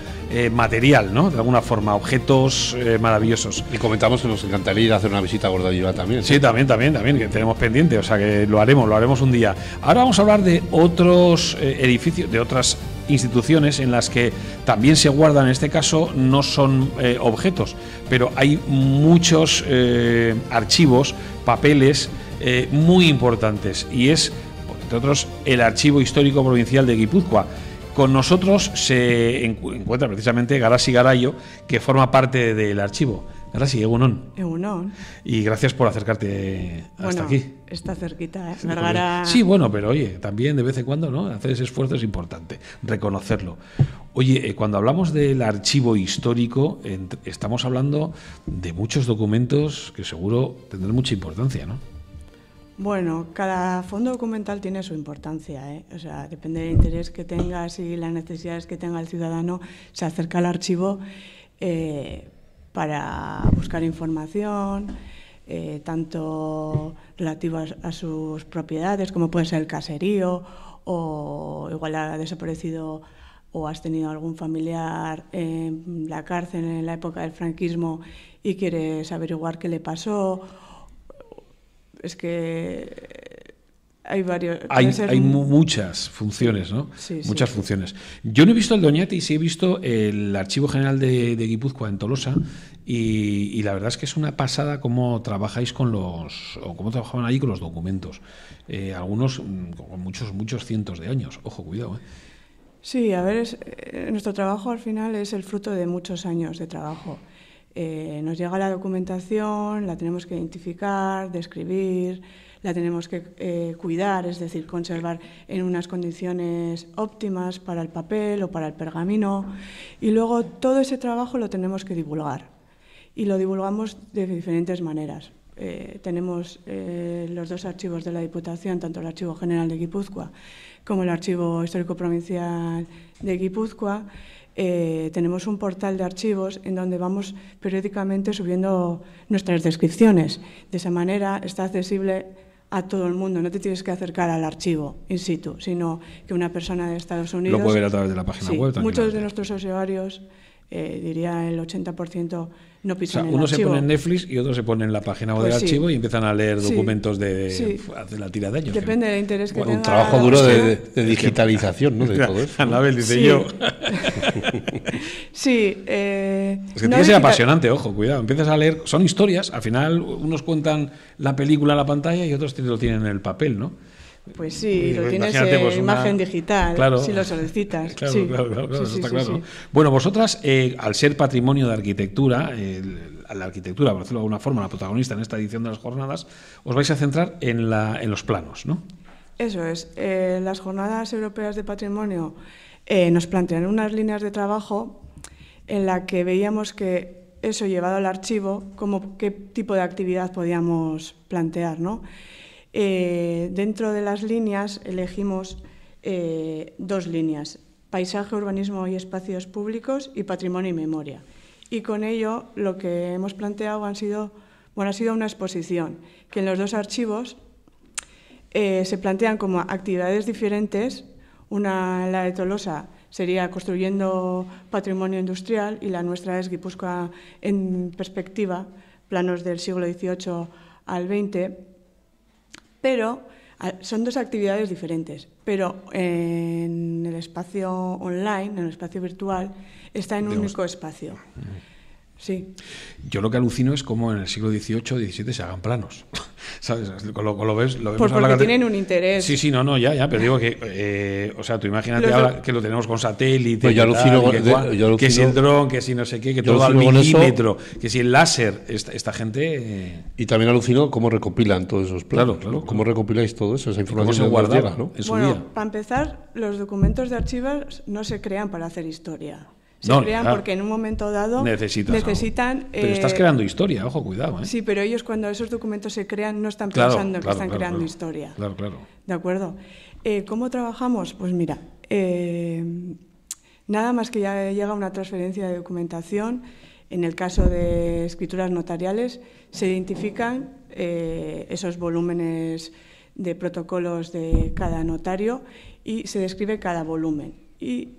material, ¿no? De alguna forma, objetos maravillosos. Y comentamos que nos encantaría ir a hacer una visita a Gorday Lua también. Sí, también, que tenemos pendiente, o sea que lo haremos un día. Ahora vamos a hablar de otros edificios, de otras instituciones en las que también se guardan, en este caso no son objetos, pero hay muchos archivos, papeles muy importantes, y es, entre otros, el Archivo Histórico Provincial de Guipúzcoa. Con nosotros se encuentra precisamente Garasi Garayo, que forma parte del archivo. Garasi, egunon. Egunon. Y gracias por acercarte hasta aquí. Está cerquita, ¿eh? Vergara... Sí, bueno, pero oye, también de vez en cuando, ¿no? Hacer ese esfuerzo es importante, reconocerlo. Oye, cuando hablamos del archivo histórico, estamos hablando de muchos documentos que seguro tendrán mucha importancia, ¿no? Bueno, cada fondo documental tiene su importancia, ¿eh? O sea, depende del interés que tengas y las necesidades que tenga el ciudadano, se acerca al archivo para buscar información, tanto relativa a sus propiedades, como puede ser el caserío, o igual ha desaparecido o has tenido algún familiar en la cárcel en la época del franquismo y quieres averiguar qué le pasó. Es que hay varios... Hay muchas funciones, ¿no? Sí, muchas funciones. Yo no he visto el Doñate y sí he visto el Archivo General de Guipúzcoa en Tolosa, y la verdad es que es una pasada cómo trabajáis o cómo trabajaban ahí con los documentos. Algunos con muchos cientos de años. Ojo, cuidado, ¿eh? Sí, a ver, nuestro trabajo al final es el fruto de muchos años de trabajo. Nos llega la documentación, la tenemos que identificar, describir, la tenemos que cuidar, es decir, conservar en unas condiciones óptimas para el papel o para el pergamino, y luego todo ese trabajo lo tenemos que divulgar, y lo divulgamos de diferentes maneras. Tenemos los dos archivos de la Diputación, tanto el Archivo General de Guipúzcoa como el Archivo Histórico Provincial de Guipúzcoa. Tenemos un portal de archivos en donde vamos periódicamente subiendo nuestras descripciones. De esa manera está accesible a todo el mundo. No te tienes que acercar al archivo in situ, sino que una persona de Estados Unidos... Lo puede ver a través de la página web. Muchos de nuestros usuarios, diría el 80%, no pisan el archivo. Uno se pone en Netflix y otro se pone en la página web del archivo y empiezan a leer documentos de la tira de años. Depende del interés que tenga. Un trabajo duro de digitalización, ¿no? De todo eso. Anabel dice yo. Sí. Es que tiene que ser apasionante, ojo, cuidado. Empiezas a leer, son historias, al final unos cuentan la película en la pantalla y otros lo tienen en el papel, ¿no? Pues sí, lo tienes en imagen digital, claro, si lo solicitas. Claro, sí. claro, Sí, eso está sí, claro. sí. Bueno, vosotras, al ser patrimonio de arquitectura, la arquitectura, por decirlo de alguna forma, la protagonista en esta edición de las jornadas, os vais a centrar en los planos, ¿no? Eso es. Las jornadas europeas de patrimonio nos plantean unas líneas de trabajo en la que veíamos que eso llevado al archivo, como qué tipo de actividad podíamos plantear, ¿no? Dentro de las líneas elegimos dos líneas: paisaje, urbanismo y espacios públicos, y patrimonio y memoria. Y con ello lo que hemos planteado ha sido una exposición que en los dos archivos se plantean como actividades diferentes. Una, la de Tolosa, sería construyendo patrimonio industrial, y la nuestra es Guipúzcoa en perspectiva, planos del siglo XVIII al XX. Pero son dos actividades diferentes, pero en el espacio online, en el espacio virtual, está en un único espacio. Sí. Yo lo que alucino es cómo en el siglo XVIII, XVII se hagan planos. ¿Sabes? Lo ves pues porque tienen un interés. Sí, no, ya, pero digo que, o sea, tú imagínate ahora que lo tenemos con satélite, pues yo alucino, que si el dron, que si no sé qué, que todo al milímetro, que si el láser, esta gente... Y también alucino cómo recopilan todos esos planos, claro. ¿Cómo recopiláis todo eso, esa información? ¿Cómo se guarda, llega, ¿no? Bueno, para empezar, los documentos de archivos no se crean para hacer historia. Se crean porque en un momento dado necesitan... Pero estás creando historia, ojo, cuidado. Sí, pero ellos cuando esos documentos se crean no están pensando que están creando historia. Claro. ¿De acuerdo? ¿Cómo trabajamos? Pues mira, nada más que ya llega una transferencia de documentación, En el caso de escrituras notariales, se identifican esos volúmenes de protocolos de cada notario y se describe cada volumen. Y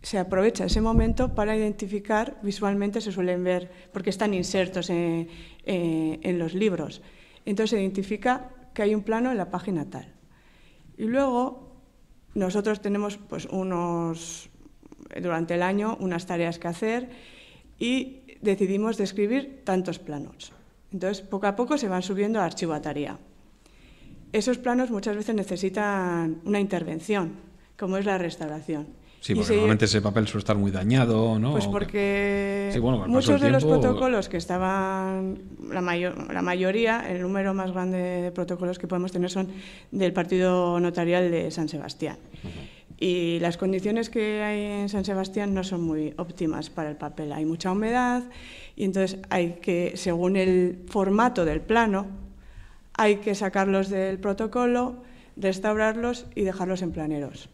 se aprovecha ese momento para identificar, visualmente se suelen ver, porque están insertos en los libros. Entonces se identifica que hay un plano en la página tal. Y luego nosotros tenemos pues durante el año unas tareas que hacer y decidimos describir tantos planos. Entonces, poco a poco se van subiendo a archivo a tarea. Esos planos muchas veces necesitan una intervención, como es la restauración. Sí, porque normalmente ese papel suele estar muy dañado, ¿no? Pues porque sí, bueno, muchos de los protocolos que estaban, la mayoría, el número más grande de protocolos que podemos tener son del Partido Notarial de San Sebastián. Y las condiciones que hay en San Sebastián no son muy óptimas para el papel. Hay mucha humedad y entonces hay que, según el formato del plano, hay que sacarlos del protocolo, restaurarlos y dejarlos en planeros.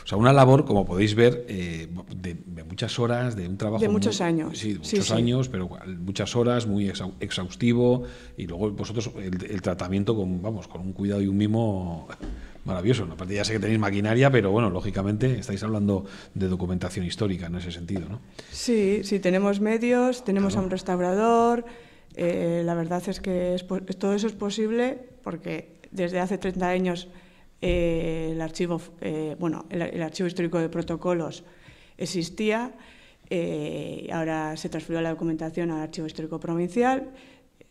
O sea, una labor, como podéis ver, de muchas horas, de un trabajo... De muchos años. Sí, de muchos años, pero muchas horas, muy exhaustivo, y luego vosotros el tratamiento con un cuidado y un mimo maravilloso. Aparte ya sé que tenéis maquinaria, pero bueno, lógicamente estáis hablando de documentación histórica en ese sentido, ¿no? Sí, tenemos medios, tenemos a un restaurador. La verdad es que todo eso es posible porque desde hace 30 años el archivo histórico de protocolos existía, ahora se transfirió la documentación al Archivo Histórico Provincial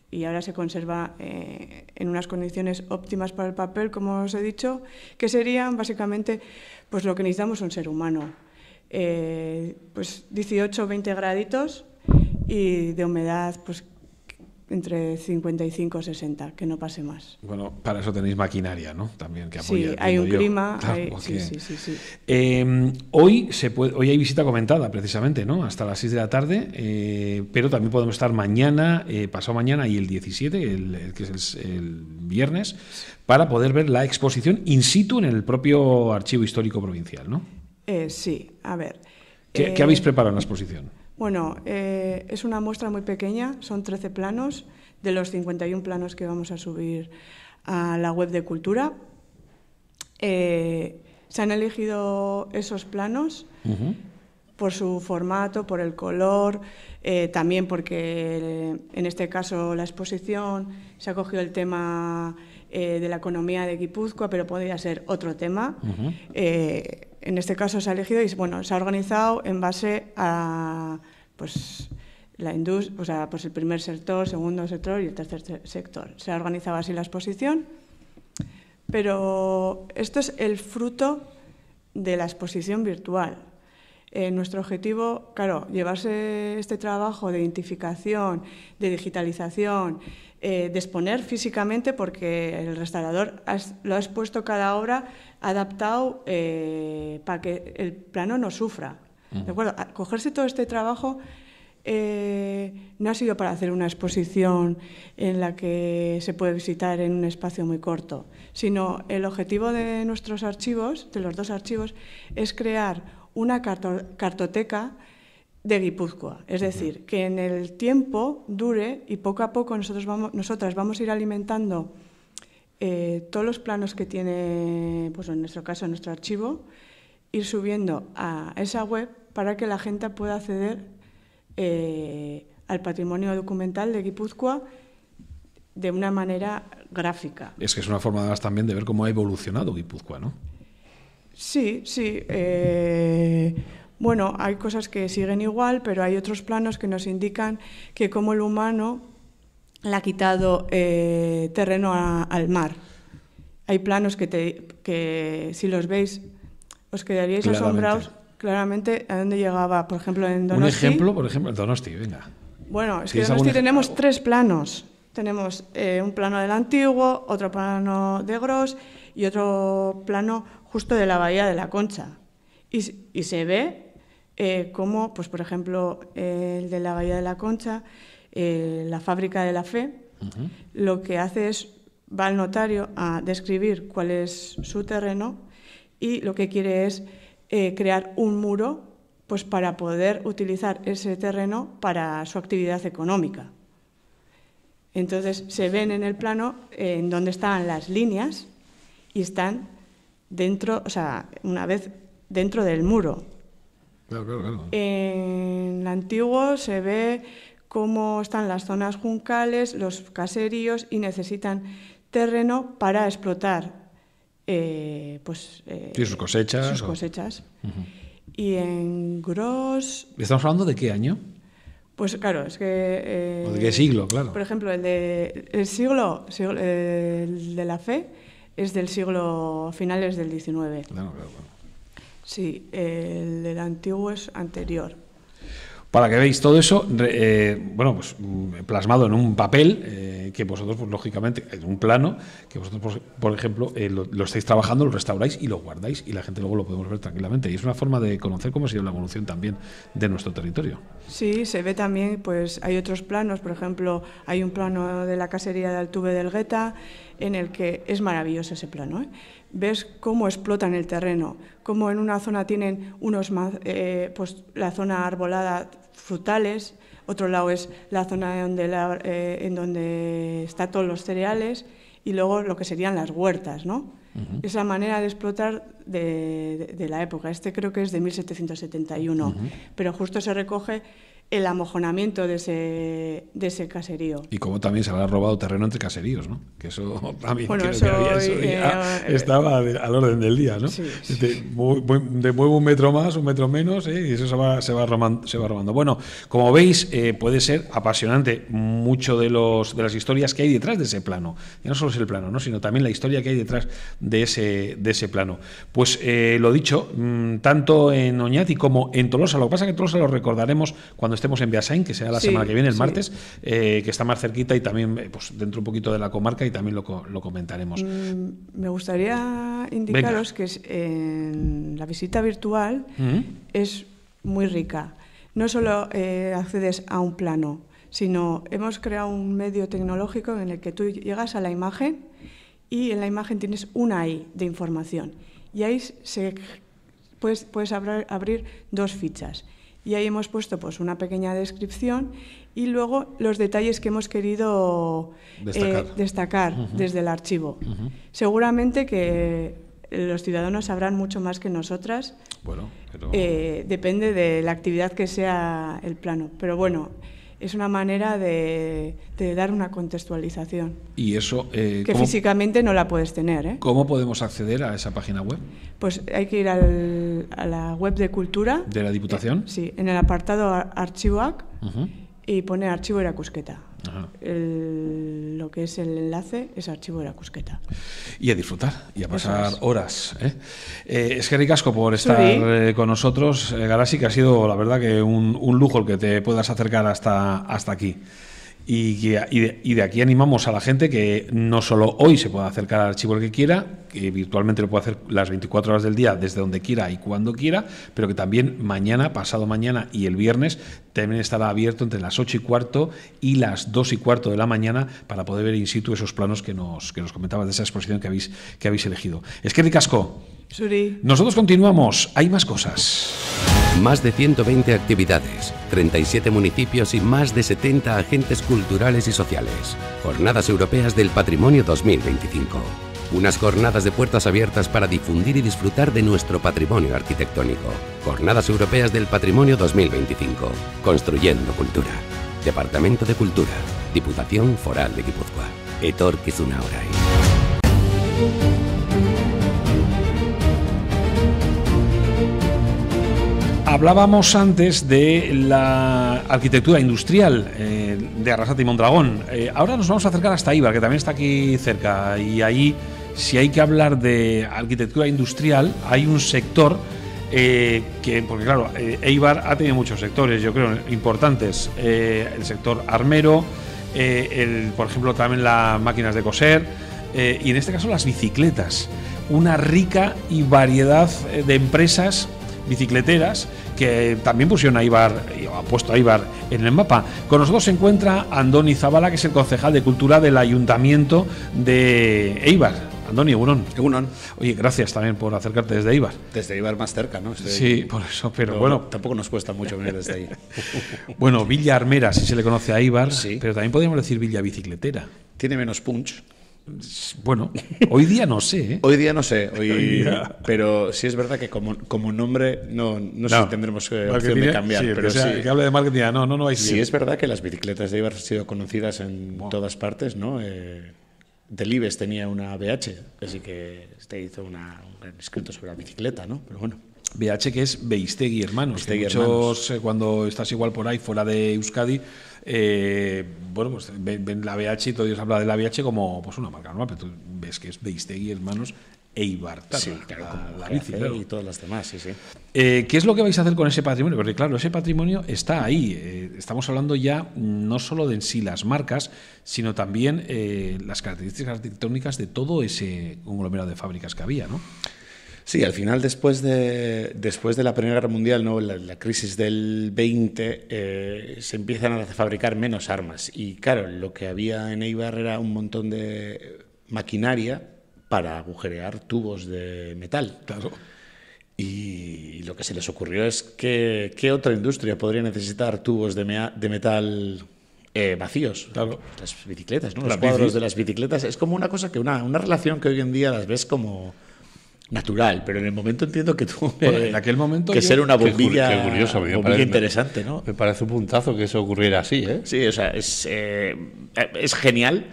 y ahora se conserva en unas condiciones óptimas para el papel, como os he dicho, que serían básicamente pues lo que necesitamos un ser humano. Pues 18 o 20 graditos y de humedad pues entre 55 y 60, que no pase más. Bueno, para eso tenéis maquinaria, ¿no? También que apoya. Sí, hay un clima. Claro, sí. Hoy hay visita comentada, precisamente, ¿no? Hasta las 6 de la tarde, pero también podemos estar mañana, pasado mañana y el 17, que es el viernes, para poder ver la exposición in situ en el propio Archivo Histórico Provincial, ¿no? Sí, a ver. ¿Qué habéis preparado en la exposición? Bueno, es una muestra muy pequeña, son 13 planos, de los 51 planos que vamos a subir a la web de Cultura. Se han elegido esos planos por su formato, por el color, también porque en este caso la exposición se ha cogido el tema de la economía de Guipúzcoa, pero podría ser otro tema. En este caso se ha elegido y se ha organizado en base a pues, la industria, o sea, pues el primer sector, segundo sector y el tercer sector. Se ha organizado así la exposición, pero esto es el fruto de la exposición virtual. Nuestro objetivo, claro, llevarse este trabajo de identificación, de digitalización, de exponer físicamente, porque el restaurador lo ha expuesto cada obra adaptado para que el plano no sufra. ¿De acuerdo? Cogerse todo este trabajo no ha sido para hacer una exposición en la que se puede visitar en un espacio muy corto, sino el objetivo de nuestros archivos, de los dos archivos, es crear una cartoteca de Guipúzcoa. Es decir, que en el tiempo dure y poco a poco nosotras vamos a ir alimentando todos los planos que tiene, pues en nuestro caso, nuestro archivo, ir subiendo a esa web para que la gente pueda acceder al patrimonio documental de Guipúzcoa de una manera gráfica. Es que es una forma además también de ver cómo ha evolucionado Guipúzcoa, ¿no? Sí. Bueno, hay cosas que siguen igual, pero hay otros planos que nos indican que cómo el humano le ha quitado terreno al mar. Hay planos que si los veis os quedaríais asombrados claramente a dónde llegaba, por ejemplo, en Donosti. Un ejemplo, por ejemplo, en Donosti, venga. Bueno, es que en Donosti tenemos 3 planos. Tenemos un plano del antiguo, otro plano de Gros y otro plano justo de la Bahía de la Concha. Y se ve cómo, pues por ejemplo, el de la Bahía de la Concha, la Fábrica de la Fe, lo que hace es, va al notario a describir cuál es su terreno y lo que quiere es crear un muro pues para poder utilizar ese terreno para su actividad económica. Entonces se ven en el plano en donde estaban las líneas y están dentro, o sea, una vez dentro del muro. Claro. En el antiguo se ve cómo están las zonas juncales, los caseríos, y necesitan terreno para explotar sus cosechas. Y en Gros... ¿Estamos hablando de qué año? Pues claro, es que... ¿O de qué siglo, claro? Por ejemplo, el siglo de la fe es del siglo finales del XIX. Claro. Sí, el del antiguo es anterior. Para que veáis todo eso, pues plasmado en un papel que vosotros, pues, lógicamente, en un plano, que vosotros, por ejemplo, lo estáis trabajando, lo restauráis y lo guardáis, y la gente luego lo podemos ver tranquilamente. Y es una forma de conocer cómo ha sido la evolución también de nuestro territorio. Sí, se ve también, pues hay otros planos, por ejemplo, hay un plano de la casería de Altuve del Gueta, en el que es maravilloso ese plano, ¿eh? Ves cómo explotan el terreno, cómo en una zona tienen pues la zona arbolada, frutales, otro lado es la zona en donde están todos los cereales, y luego lo que serían las huertas, ¿no? Uh-huh. Esa manera de explotar de la época. Este creo que es de 1771, uh-huh. Pero justo se recoge el amojonamiento de ese caserío. Y como también se habrá robado terreno entre caseríos, ¿no? Que eso también estaba al orden del día, ¿no? Sí. Muevo un metro más, un metro menos, y eso se va robando. Bueno, como veis, puede ser apasionante mucho de las historias que hay detrás de ese plano. Y no solo es el plano, ¿no? Sino también la historia que hay detrás de ese plano. Pues lo dicho, tanto en Oñati como en Tolosa. Lo que pasa es que Tolosa lo recordaremos cuando estemos en Beasain, que será la semana que viene, el martes, que está más cerquita y también pues dentro un poquito de la comarca, y también lo comentaremos. Me gustaría indicaros que en la visita virtual es muy rica. No solo accedes a un plano, sino hemos creado un medio tecnológico en el que tú llegas a la imagen y en la imagen tienes una I de información. Y ahí puedes abrir 2 fichas. Y ahí hemos puesto pues una pequeña descripción y luego los detalles que hemos querido destacar uh-huh. desde el archivo. Uh-huh. Seguramente que los ciudadanos sabrán mucho más que nosotras. Bueno, pero... depende de la actividad que sea el plano. Pero bueno, es una manera de dar una contextualización. Y eso... que físicamente no la puedes tener, ¿eh? ¿Cómo podemos acceder a esa página web? Pues hay que ir a la web de Cultura. ¿De la Diputación? Sí, en el apartado Archivoak uh-huh. y pone Archivo Erakusqueta. Uh-huh. Lo que es el enlace es Archivo Erakusqueta. Y a disfrutar, y a pasar horas. Es que ricasco por estar con nosotros, Garasi, que ha sido, la verdad, que un lujo el que te puedas acercar hasta aquí. Y de aquí animamos a la gente que no solo hoy se pueda acercar al archivo el que quiera, que virtualmente lo puede hacer las 24 horas del día, desde donde quiera y cuando quiera, pero que también mañana, pasado mañana y el viernes también estará abierto entre las 8:15 y las 2:15 de la mañana para poder ver in situ esos planos que nos comentabas de esa exposición que habéis elegido. Es que ricasco. Suri. Nosotros continuamos, hay más cosas. Más de 120 actividades, 37 municipios y más de 70 agentes culturales y sociales. Jornadas Europeas del Patrimonio 2025. Unas jornadas de puertas abiertas para difundir y disfrutar de nuestro patrimonio arquitectónico. Jornadas Europeas del Patrimonio 2025. Construyendo cultura. Departamento de Cultura. Diputación Foral de Guipúzcoa. Etorkizuna Orai. Hablábamos antes de la arquitectura industrial de Arrasate y Mondragón. Ahora nos vamos a acercar hasta Eibar, que también está aquí cerca. Y ahí, si hay que hablar de arquitectura industrial, hay un sector porque claro, Eibar ha tenido muchos sectores, yo creo, importantes. El sector armero, por ejemplo, también las máquinas de coser, y en este caso las bicicletas. Una rica y variedad de empresas bicicleteras que también pusieron a Eibar, o ha puesto a Eibar en el mapa. Con nosotros se encuentra Andoni Zabala, que es el concejal de Cultura del Ayuntamiento de Eibar. Andoni, Egunon. Egunon. Oye, gracias también por acercarte desde Eibar. Desde Eibar más cerca, ¿no? Sí, por eso, pero bueno. Tampoco nos cuesta mucho venir desde ahí. Bueno, Villa Armera, si se le conoce a Eibar, sí. Pero también podríamos decir Villa Bicicletera. Tiene menos punch. Bueno, hoy día no sé, ¿eh? Hoy día no sé, pero sí es verdad que como nombre no sé si tendremos opción de cambiar. Sí, pero sí. Que hable de marketing, no hay. Sí, es verdad que las bicicletas de Eibar han sido conocidas en todas partes, ¿no? Delibes tenía una BH, así que hizo un gran escrito sobre la bicicleta, ¿no? Pero bueno. BH, que es Beistegui Hermanos. Beistegui Muchos, cuando estás igual por ahí, fuera de Euskadi, bueno, pues ven la BH y todo Dios habla de la BH como pues una marca normal, pero tú ves que es Beistegui Hermanos Eibar. Sí, claro, la bici, claro. Y todas las demás, sí. ¿Qué es lo que vais a hacer con ese patrimonio? Porque claro, ese patrimonio está ahí. Estamos hablando ya no solo de en sí las marcas, sino también las características arquitectónicas de todo ese conglomerado de fábricas que había, ¿no? Sí, al final, después de la Primera Guerra Mundial, ¿no? la crisis del 20, se empiezan a fabricar menos armas. Y claro, lo que había en Eibar era un montón de maquinaria para agujerear tubos de metal. Claro. Y lo que se les ocurrió es que ¿qué otra industria podría necesitar tubos de metal vacíos? Claro. Las bicicletas, ¿no? Los cuadros de las bicicletas. Es como una cosa que una relación que hoy en día las ves como natural, pero en el momento entiendo que tuvo en aquel momento que ser una bombilla, qué curioso, bombilla interesante, ¿no? Me parece un puntazo que eso ocurriera así, ¿eh? Sí, o sea, es genial.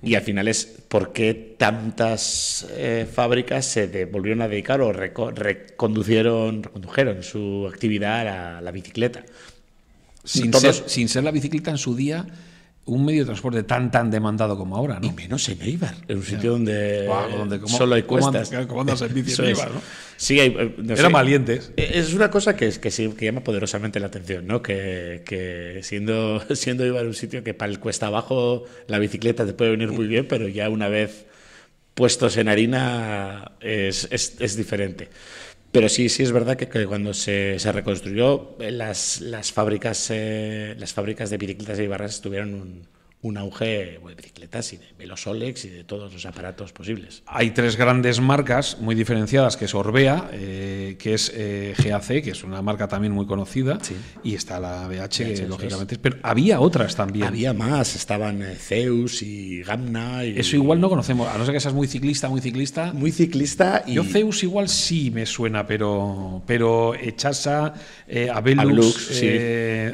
Y al final es por qué tantas fábricas se volvieron a dedicar o recondujeron su actividad a la bicicleta. Sin ser la bicicleta en su día un medio de transporte tan demandado como ahora, ¿no? Y menos en Eibar, en un sitio donde solo hay cuestas. ¿Cómo andas en bici en Eibar, no? Sí, eran valientes. Es una cosa que llama poderosamente la atención, ¿no? Que siendo Eibar un sitio que para el cuesta abajo la bicicleta te puede venir muy bien, pero ya una vez puestos en harina es diferente. Pero sí es verdad que cuando se reconstruyó las fábricas de bicicletas de Eibarras tuvieron un auge de bicicletas y de Velosolex y de todos los aparatos posibles. Hay tres grandes marcas muy diferenciadas, que es Orbea, que es GAC, que es una marca también muy conocida, sí. Y está la BH, lógicamente. Pero había otras también. Había más, estaban Zeus y Gamna. Eso igual no conocemos, a no ser que seas muy ciclista. Muy ciclista. Yo Zeus igual sí me suena, pero Echasa, Abelux, sí.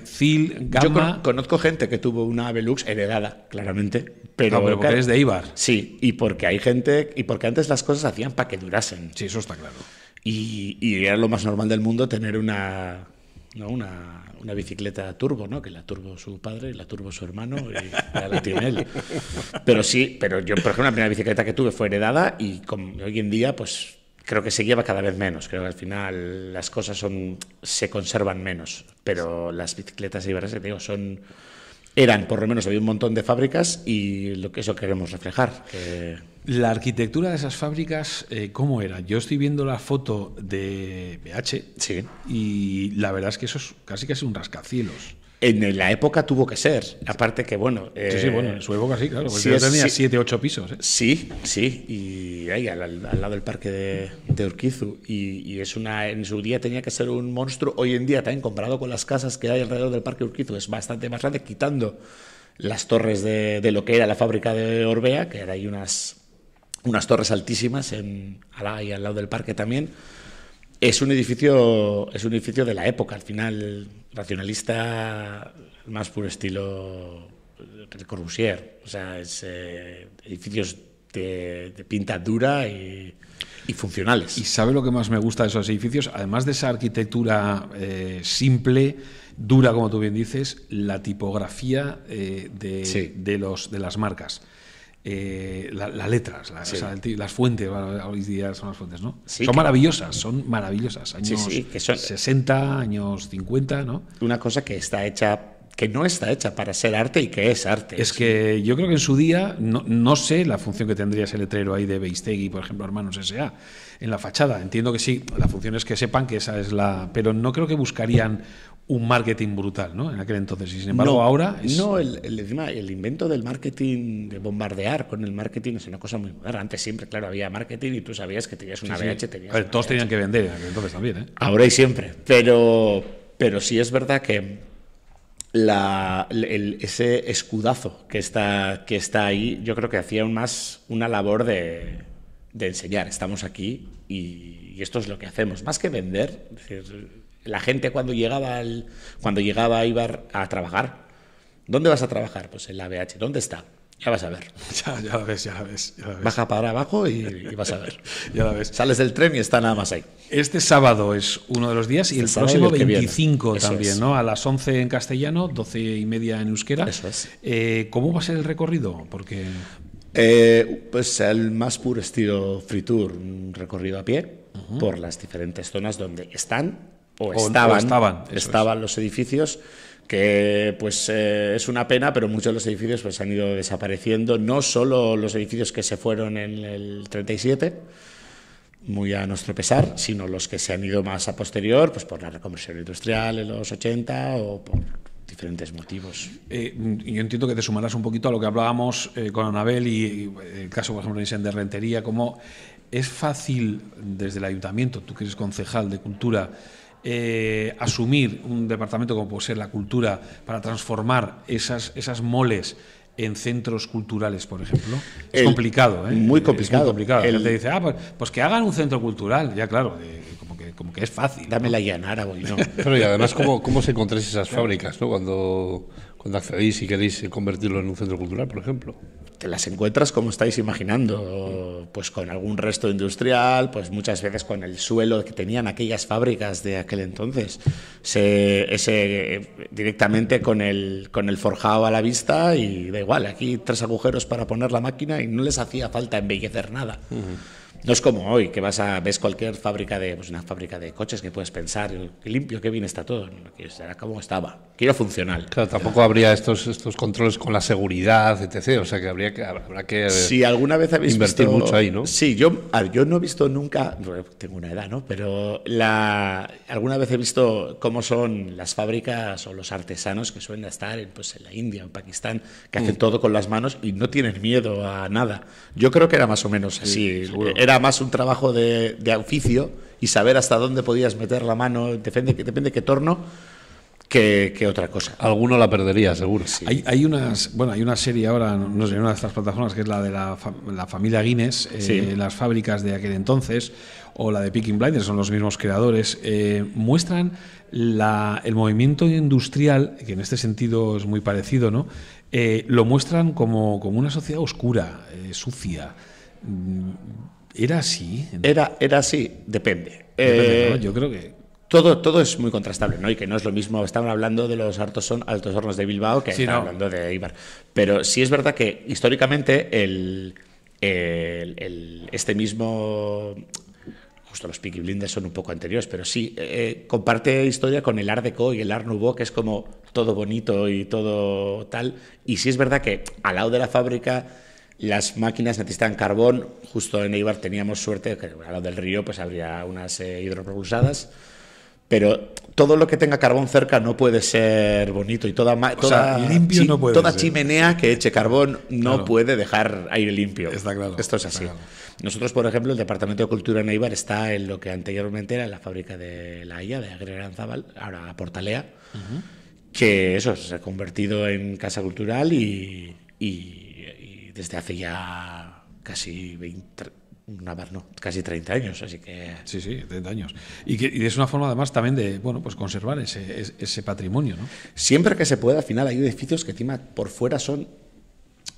Zil, Gamma. Yo conozco gente que tuvo una Abelux heredada, claramente, pero porque eres de Eibar. Sí, y porque hay gente, y porque antes las cosas hacían para que durasen. Sí, eso está claro. Y era lo más normal del mundo tener una bicicleta turbo, ¿no? Que la turbo su padre y la turbo su hermano y la tiene él. Pero yo, por ejemplo, la primera bicicleta que tuve fue heredada y hoy en día, pues creo que se lleva cada vez menos. Creo que al final las cosas se conservan menos. Pero las bicicletas eibarras, te digo, eran, por lo menos, había un montón de fábricas y eso queremos reflejar. La arquitectura de esas fábricas, ¿cómo era? Yo estoy viendo la foto de BH, sí, y la verdad es que eso es casi un rascacielos. En la época tuvo que ser, aparte que bueno... sí, en su época sí, claro, porque tenía 7, 8 pisos. Sí, y ahí al lado del parque de Urquizu, y en su día tenía que ser un monstruo. Hoy en día también, comparado con las casas que hay alrededor del parque de Urquizu, es bastante más grande, quitando las torres de lo que era la fábrica de Orbea, que era ahí unas torres altísimas ahí al lado del parque también. Es un edificio de la época, al final racionalista, más puro estilo de Corbusier. O sea, es edificios de pinta dura y funcionales. ¿Y sabe lo que más me gusta de esos edificios? Además de esa arquitectura simple, dura, como tú bien dices, la tipografía de las marcas. Las letras, las fuentes, hoy día son las fuentes, ¿no? Sí, son maravillosas. Años que son 60, años 50, ¿no? Una cosa que no está hecha para ser arte y que es arte. Es que yo creo que en su día, no sé la función que tendría ese letrero ahí de Beistegui, por ejemplo, Hermanos S.A., en la fachada. Entiendo que sí, la función es que sepan que esa es pero no creo que buscarían un marketing brutal, ¿no? En aquel entonces. Y sin embargo, no, ahora es... No, el invento del marketing, de bombardear con el marketing, es una cosa muy moderna. Antes siempre, claro, había marketing y tú sabías que tenías una VH, tenías... A ver, todos tenían que vender en aquel entonces también, ¿eh? Ahora y siempre. Pero sí es verdad que ese escudazo que está ahí, yo creo que hacía más una labor de enseñar. Estamos aquí y esto es lo que hacemos. Más que vender, es decir, la gente cuando llegaba a Eibar a trabajar, ¿dónde vas a trabajar? Pues en la BH. ¿Dónde está? Ya vas a ver. Ya la ves. Baja para abajo y vas a ver. Ya la ves. Sales del tren y está nada más ahí. Este sábado es uno de los días y el próximo 25 también, es. ¿no? A las 11 en castellano, 12:30 en euskera. Eso es. ¿Cómo va a ser el recorrido? Porque... pues el más puro estilo free tour, un recorrido a pie por las diferentes zonas donde estaban los edificios, que pues es una pena, pero muchos de los edificios pues han ido desapareciendo, no solo los edificios que se fueron en el 37, muy a nuestro pesar, sino los que se han ido más a posterior, pues por la reconversión industrial en los 80 o por diferentes motivos. Yo entiendo que te sumarás un poquito a lo que hablábamos con Anabel y el caso, por ejemplo, de Rentería, como es fácil desde el ayuntamiento, tú que eres concejal de cultura, asumir un departamento como puede ser la cultura para transformar esas moles en centros culturales, por ejemplo. Es complicado, ¿eh? Muy complicado. Es muy complicado. Él te dice, pues que hagan un centro cultural. Ya, claro, como que es fácil. Dame ¿no? la llanara, güey, no. Pero y además, ¿cómo se encontráis esas fábricas, ¿no? Cuando accedéis y queréis convertirlo en un centro cultural, por ejemplo? Te las encuentras como estáis imaginando, pues con algún resto industrial, pues muchas veces con el suelo que tenían aquellas fábricas de aquel entonces, directamente con el forjado a la vista y da igual, aquí 3 agujeros para poner la máquina y no les hacía falta embellecer nada. No es como hoy, que ves cualquier fábrica una fábrica de coches que puedes pensar, qué limpio, qué bien está todo, que será como estaba, que era funcional. Claro, tampoco habría estos controles con la seguridad, etc. O sea que habrá que si alguna vez habéis invertir mucho ahí, ¿no? Sí, yo no he visto nunca, tengo una edad, ¿no? Pero alguna vez he visto cómo son las fábricas o los artesanos que suelen estar en la India, en Pakistán, que hacen todo con las manos y no tienen miedo a nada. Yo creo que era más o menos así. Era más un trabajo de oficio y saber hasta dónde podías meter la mano, depende de qué torno, que otra cosa. Alguno la perdería, seguro. Sí. Hay una serie ahora, no sé, en una de estas plataformas, que es la de la familia Guinness, las fábricas de aquel entonces, o la de Peaky Blinders, son los mismos creadores, muestran el movimiento industrial, que en este sentido es muy parecido, ¿no? Lo muestran como una sociedad oscura, sucia. ¿Era así? Era así, depende. ¿No? Yo creo que... Todo es muy contrastable, ¿no? Y que no es lo mismo. Estaban hablando de los altos hornos de Bilbao que estaban hablando de Eibar. Pero sí es verdad que históricamente este mismo... Justo los Peaky Blinders son un poco anteriores, pero sí, comparte historia con el Art Deco y el Art Nouveau, que es como todo bonito y todo tal. Y sí es verdad que al lado de la fábrica las máquinas necesitan carbón. Justo en Eibar teníamos suerte que al lado del río pues habría unas hidropropulsadas, pero todo lo que tenga carbón cerca no puede ser bonito y toda limpio no puede toda ser. Chimenea que eche carbón no puede dejar aire limpio. Está claro. Esto es así. Claro. Nosotros, por ejemplo, el Departamento de Cultura en Eibar está en lo que anteriormente era la fábrica de La Haya, de Agriaranzábal, ahora Portalea, que eso se ha convertido en casa cultural y desde hace ya casi 30 años, así que... Sí, 30 años. Y es una forma además también de, pues conservar ese patrimonio, ¿no? Siempre que se pueda, al final hay edificios que encima por fuera son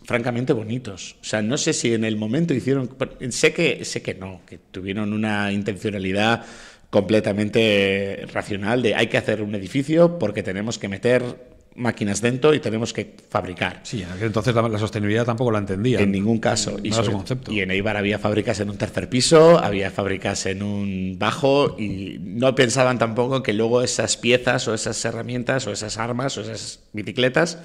francamente bonitos. O sea, no sé si en el momento hicieron... Sé que no, que tuvieron una intencionalidad completamente racional de hay que hacer un edificio porque tenemos que meter máquinas dentro y tenemos que fabricar. Sí, en aquel entonces la sostenibilidad tampoco la entendía. En ningún caso. No era su concepto. Y en Eibar había fábricas en un tercer piso, había fábricas en un bajo y no pensaban tampoco que luego esas piezas o esas herramientas o esas armas o esas bicicletas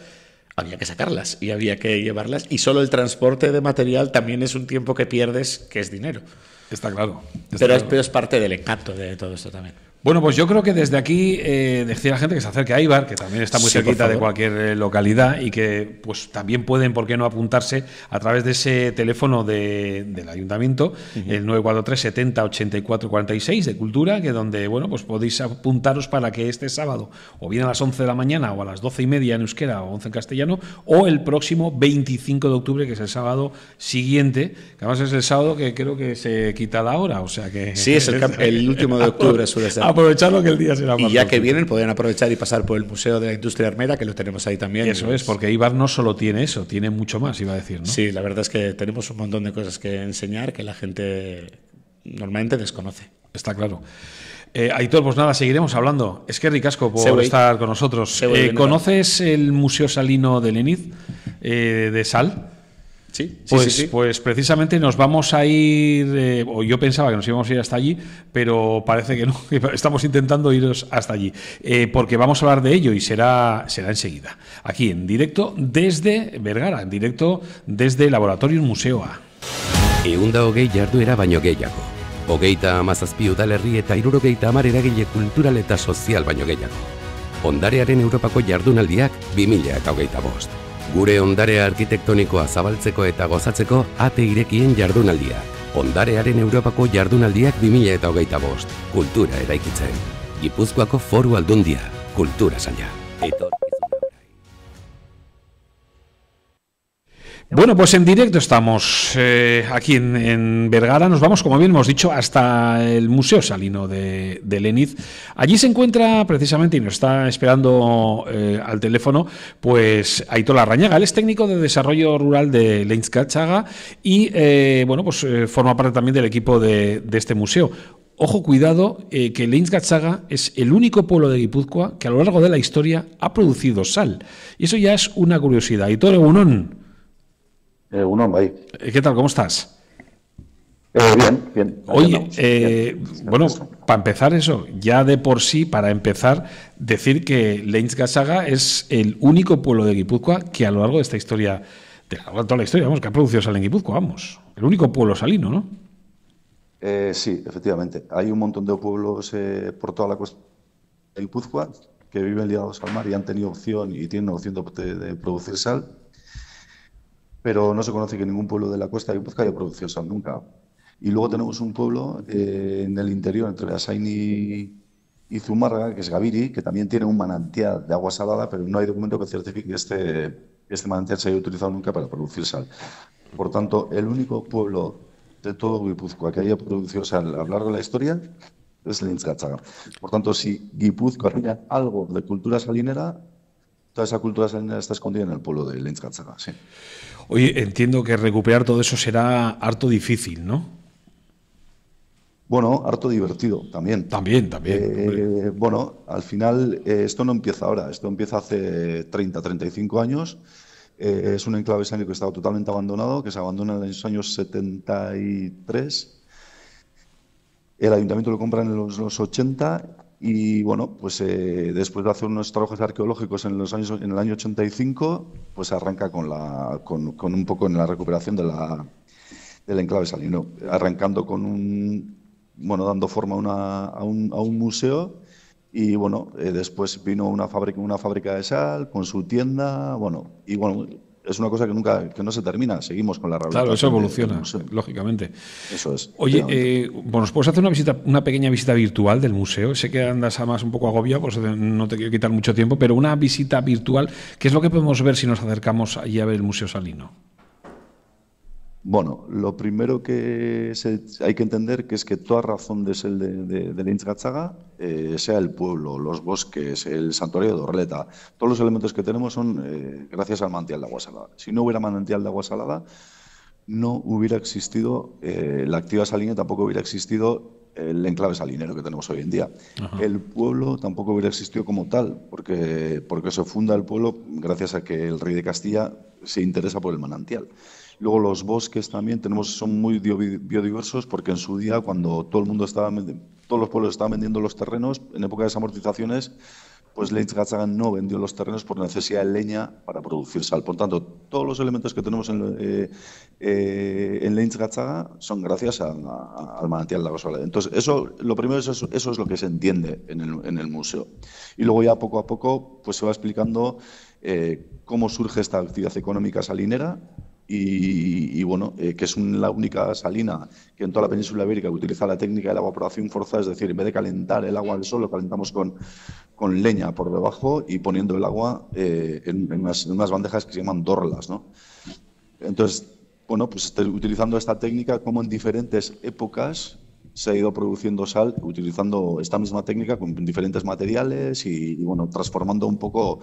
había que sacarlas y había que llevarlas. Y solo el transporte de material también es un tiempo que pierdes, que es dinero. Está claro. Pero es parte del encanto de todo esto también. Bueno, pues yo creo que desde aquí decía la gente que se acerque a Eibar, que también está muy cerquita de cualquier localidad y que pues también pueden, ¿por qué no?, apuntarse a través de ese teléfono del ayuntamiento, el 943 70 84 46 de Cultura, que donde, bueno, pues podéis apuntaros para que este sábado, o bien a las 11 de la mañana o a las 12:30 en euskera o 11 en castellano, o el próximo 25 de octubre, que es el sábado siguiente, que además es el sábado que creo que se quita la hora, o sea que... Sí, es el último de octubre, suele ser. Aprovecharlo que el día será más. Y ya que vienen, pueden aprovechar y pasar por el Museo de la Industria Armera, que lo tenemos ahí también. Eso es, porque Eibar no solo tiene eso, tiene mucho más, iba a decir, ¿no? Sí, la verdad es que tenemos un montón de cosas que enseñar que la gente normalmente desconoce. Está claro. Aitor, pues nada, seguiremos hablando. Es que ricasco por estar con nosotros. ¿Conoces el Museo Salino de Leniz, de Sal? Sí, pues precisamente nos vamos a ir, o yo pensaba que nos íbamos a ir hasta allí, pero parece que no, estamos intentando iros hasta allí, porque vamos a hablar de ello y será enseguida, aquí en directo desde Bergara, en directo desde Laboratorium Museoa. Eunda hogei jarduera baino gehiago. 37 udalerri eta 70 eragile kultural eta sozial baino gehiago. Ondarearen Europako jardunaldiak 2025. Gure ondarea arkitektonikoa zabaltzeko eta gozatzeko ate irekien jardunaldiak. Ondarearen Europako jardunaldiak 2025. Kultura eraikitzen. Gipuzkoako Foru Aldundia. Kultura saila. Bueno, pues en directo estamos aquí en Bergara. Nos vamos, como bien hemos dicho, hasta el Museo Salino de Leniz. Allí se encuentra precisamente y nos está esperando al teléfono pues Aitor Larrañaga. Él es técnico de desarrollo rural de Leniz Gatzaga y bueno, pues forma parte también del equipo de este museo. Ojo, cuidado, que Leniz Gatzaga es el único pueblo de Guipúzcoa que a lo largo de la historia ha producido sal. Y eso ya es una curiosidad. Aitor, egunon. ¿Qué tal? ¿Cómo estás? Bien. Oye, bueno, para empezar eso, ya de por sí, para empezar, decir que Leniz Gatzaga es el único pueblo de Guipúzcoa que a lo largo de esta historia, de toda la historia, vamos, que ha producido sal en Guipúzcoa, vamos. El único pueblo salino, ¿no? Sí, efectivamente. Hay un montón de pueblos por toda la costa de Guipúzcoa que viven ligados al mar y han tenido opción y tienen opción de producir sal. Pero no se conoce que ningún pueblo de la costa de Guipúzcoa haya producido sal nunca. Y luego tenemos un pueblo en el interior, entre Beasain y Zumárraga, que es Gabiri, que también tiene un manantial de agua salada, pero no hay documento que certifique que este manantial se haya utilizado nunca para producir sal. Por tanto, el único pueblo de todo Guipúzcoa que haya producido sal a lo largo de la historia es Leniz Gatzaga. Por tanto, si Guipúzcoa tiene algo de cultura salinera, toda esa cultura salinera está escondida en el pueblo de Leniz Gatzaga, sí. Oye, entiendo que recuperar todo eso será harto difícil, ¿no? Bueno, harto divertido también. También. Bueno, al final esto no empieza ahora, esto empieza hace 30, 35 años. Es un enclave salino que estaba totalmente abandonado, que se abandona en los años 73. El ayuntamiento lo compra en los 80 y bueno, pues después de hacer unos trabajos arqueológicos en el año 85, pues arranca con un poco en la recuperación del enclave salino, arrancando dando forma a un museo y bueno, después vino una fábrica de sal con su tienda, es una cosa que no se termina, seguimos con la rehabilitación. Claro, eso evoluciona, lógicamente. Eso es. Oye, ¿nos puedes hacer una pequeña visita virtual del museo? Sé que andas además un poco agobiado, pues no te quiero quitar mucho tiempo, pero una visita virtual, ¿qué es lo que podemos ver si nos acercamos allí a ver el Museo Salino? Bueno, lo primero que hay que entender que es que toda razón de ser de Leniz Gatzaga, sea el pueblo, los bosques, el santuario de Orleta, todos los elementos que tenemos son gracias al manantial de agua salada. Si no hubiera manantial de agua salada, no hubiera existido la actividad salina, tampoco hubiera existido el enclave salinero que tenemos hoy en día. Ajá. El pueblo tampoco hubiera existido como tal, porque se funda el pueblo gracias a que el rey de Castilla se interesa por el manantial. Luego los bosques también son muy biodiversos porque en su día, cuando todos los pueblos estaban vendiendo los terrenos, en época de desamortizaciones, pues Leintz Gatzaga no vendió los terrenos por necesidad de leña para producir sal. Por tanto, todos los elementos que tenemos en Leintz Gatzaga son gracias al manantial de agua salada. Entonces, lo primero es eso es lo que se entiende en el museo. Y luego ya poco a poco pues se va explicando cómo surge esta actividad económica salinera. Y bueno, que es la única salina que en toda la península ibérica utiliza la técnica de la evaporación forzada, es decir, en vez de calentar el agua del sol, lo calentamos con leña por debajo y poniendo el agua en unas bandejas que se llaman dorlas, ¿no? Entonces, bueno, pues utilizando esta técnica, como en diferentes épocas se ha ido produciendo sal utilizando esta misma técnica con diferentes materiales y bueno, transformando un poco,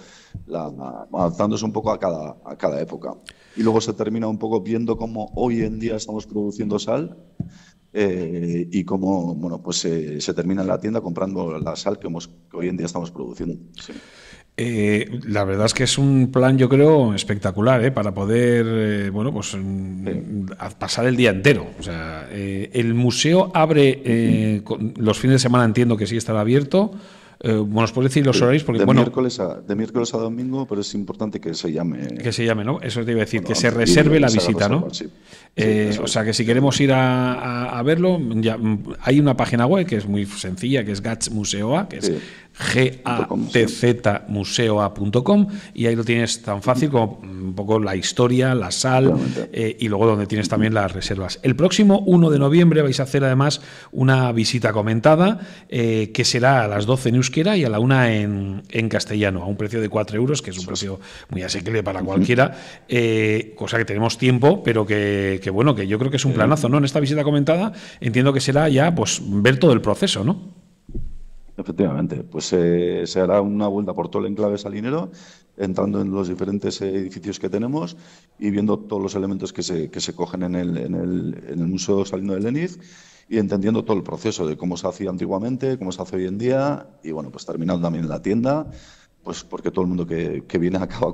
adaptándose un poco a cada época. Y luego se termina un poco viendo cómo hoy en día estamos produciendo sal y cómo, bueno, pues se termina en la tienda comprando la sal que hoy en día estamos produciendo. Sí. La verdad es que es un plan, yo creo, espectacular, para poder, bueno, pues pasar el día entero. O sea, el museo abre los fines de semana, entiendo que sí estará abierto. Bueno, ¿os puedo decir los horarios? Porque, de miércoles a domingo, pero es importante que se llame. Que se llame, ¿no? Eso te iba a decir, que se reserve la visita, ¿no? Sí. O sea, que si queremos ir a verlo, ya, hay una página web que es muy sencilla, que es Gatz Museoa, que es gatzmuseoa.com, y ahí lo tienes tan fácil como un poco la historia, la sal, y luego donde tienes también las reservas. El próximo 1 de noviembre vais a hacer además una visita comentada, que será a las 12 en euskera y a la 1 en castellano, a un precio de 4 euros, que es un precio muy asequible para cualquiera, cosa que tenemos tiempo, pero que bueno, que yo creo que es un planazo, ¿no? En esta visita comentada entiendo que será ya pues ver todo el proceso, ¿no? Efectivamente, pues se hará una vuelta por todo el enclave salinero, entrando en los diferentes edificios que tenemos y viendo todos los elementos que se cogen en el Museo Salino de Leniz y entendiendo todo el proceso de cómo se hacía antiguamente, cómo se hace hoy en día y bueno, pues terminando también en la tienda, pues porque todo el mundo que viene acaba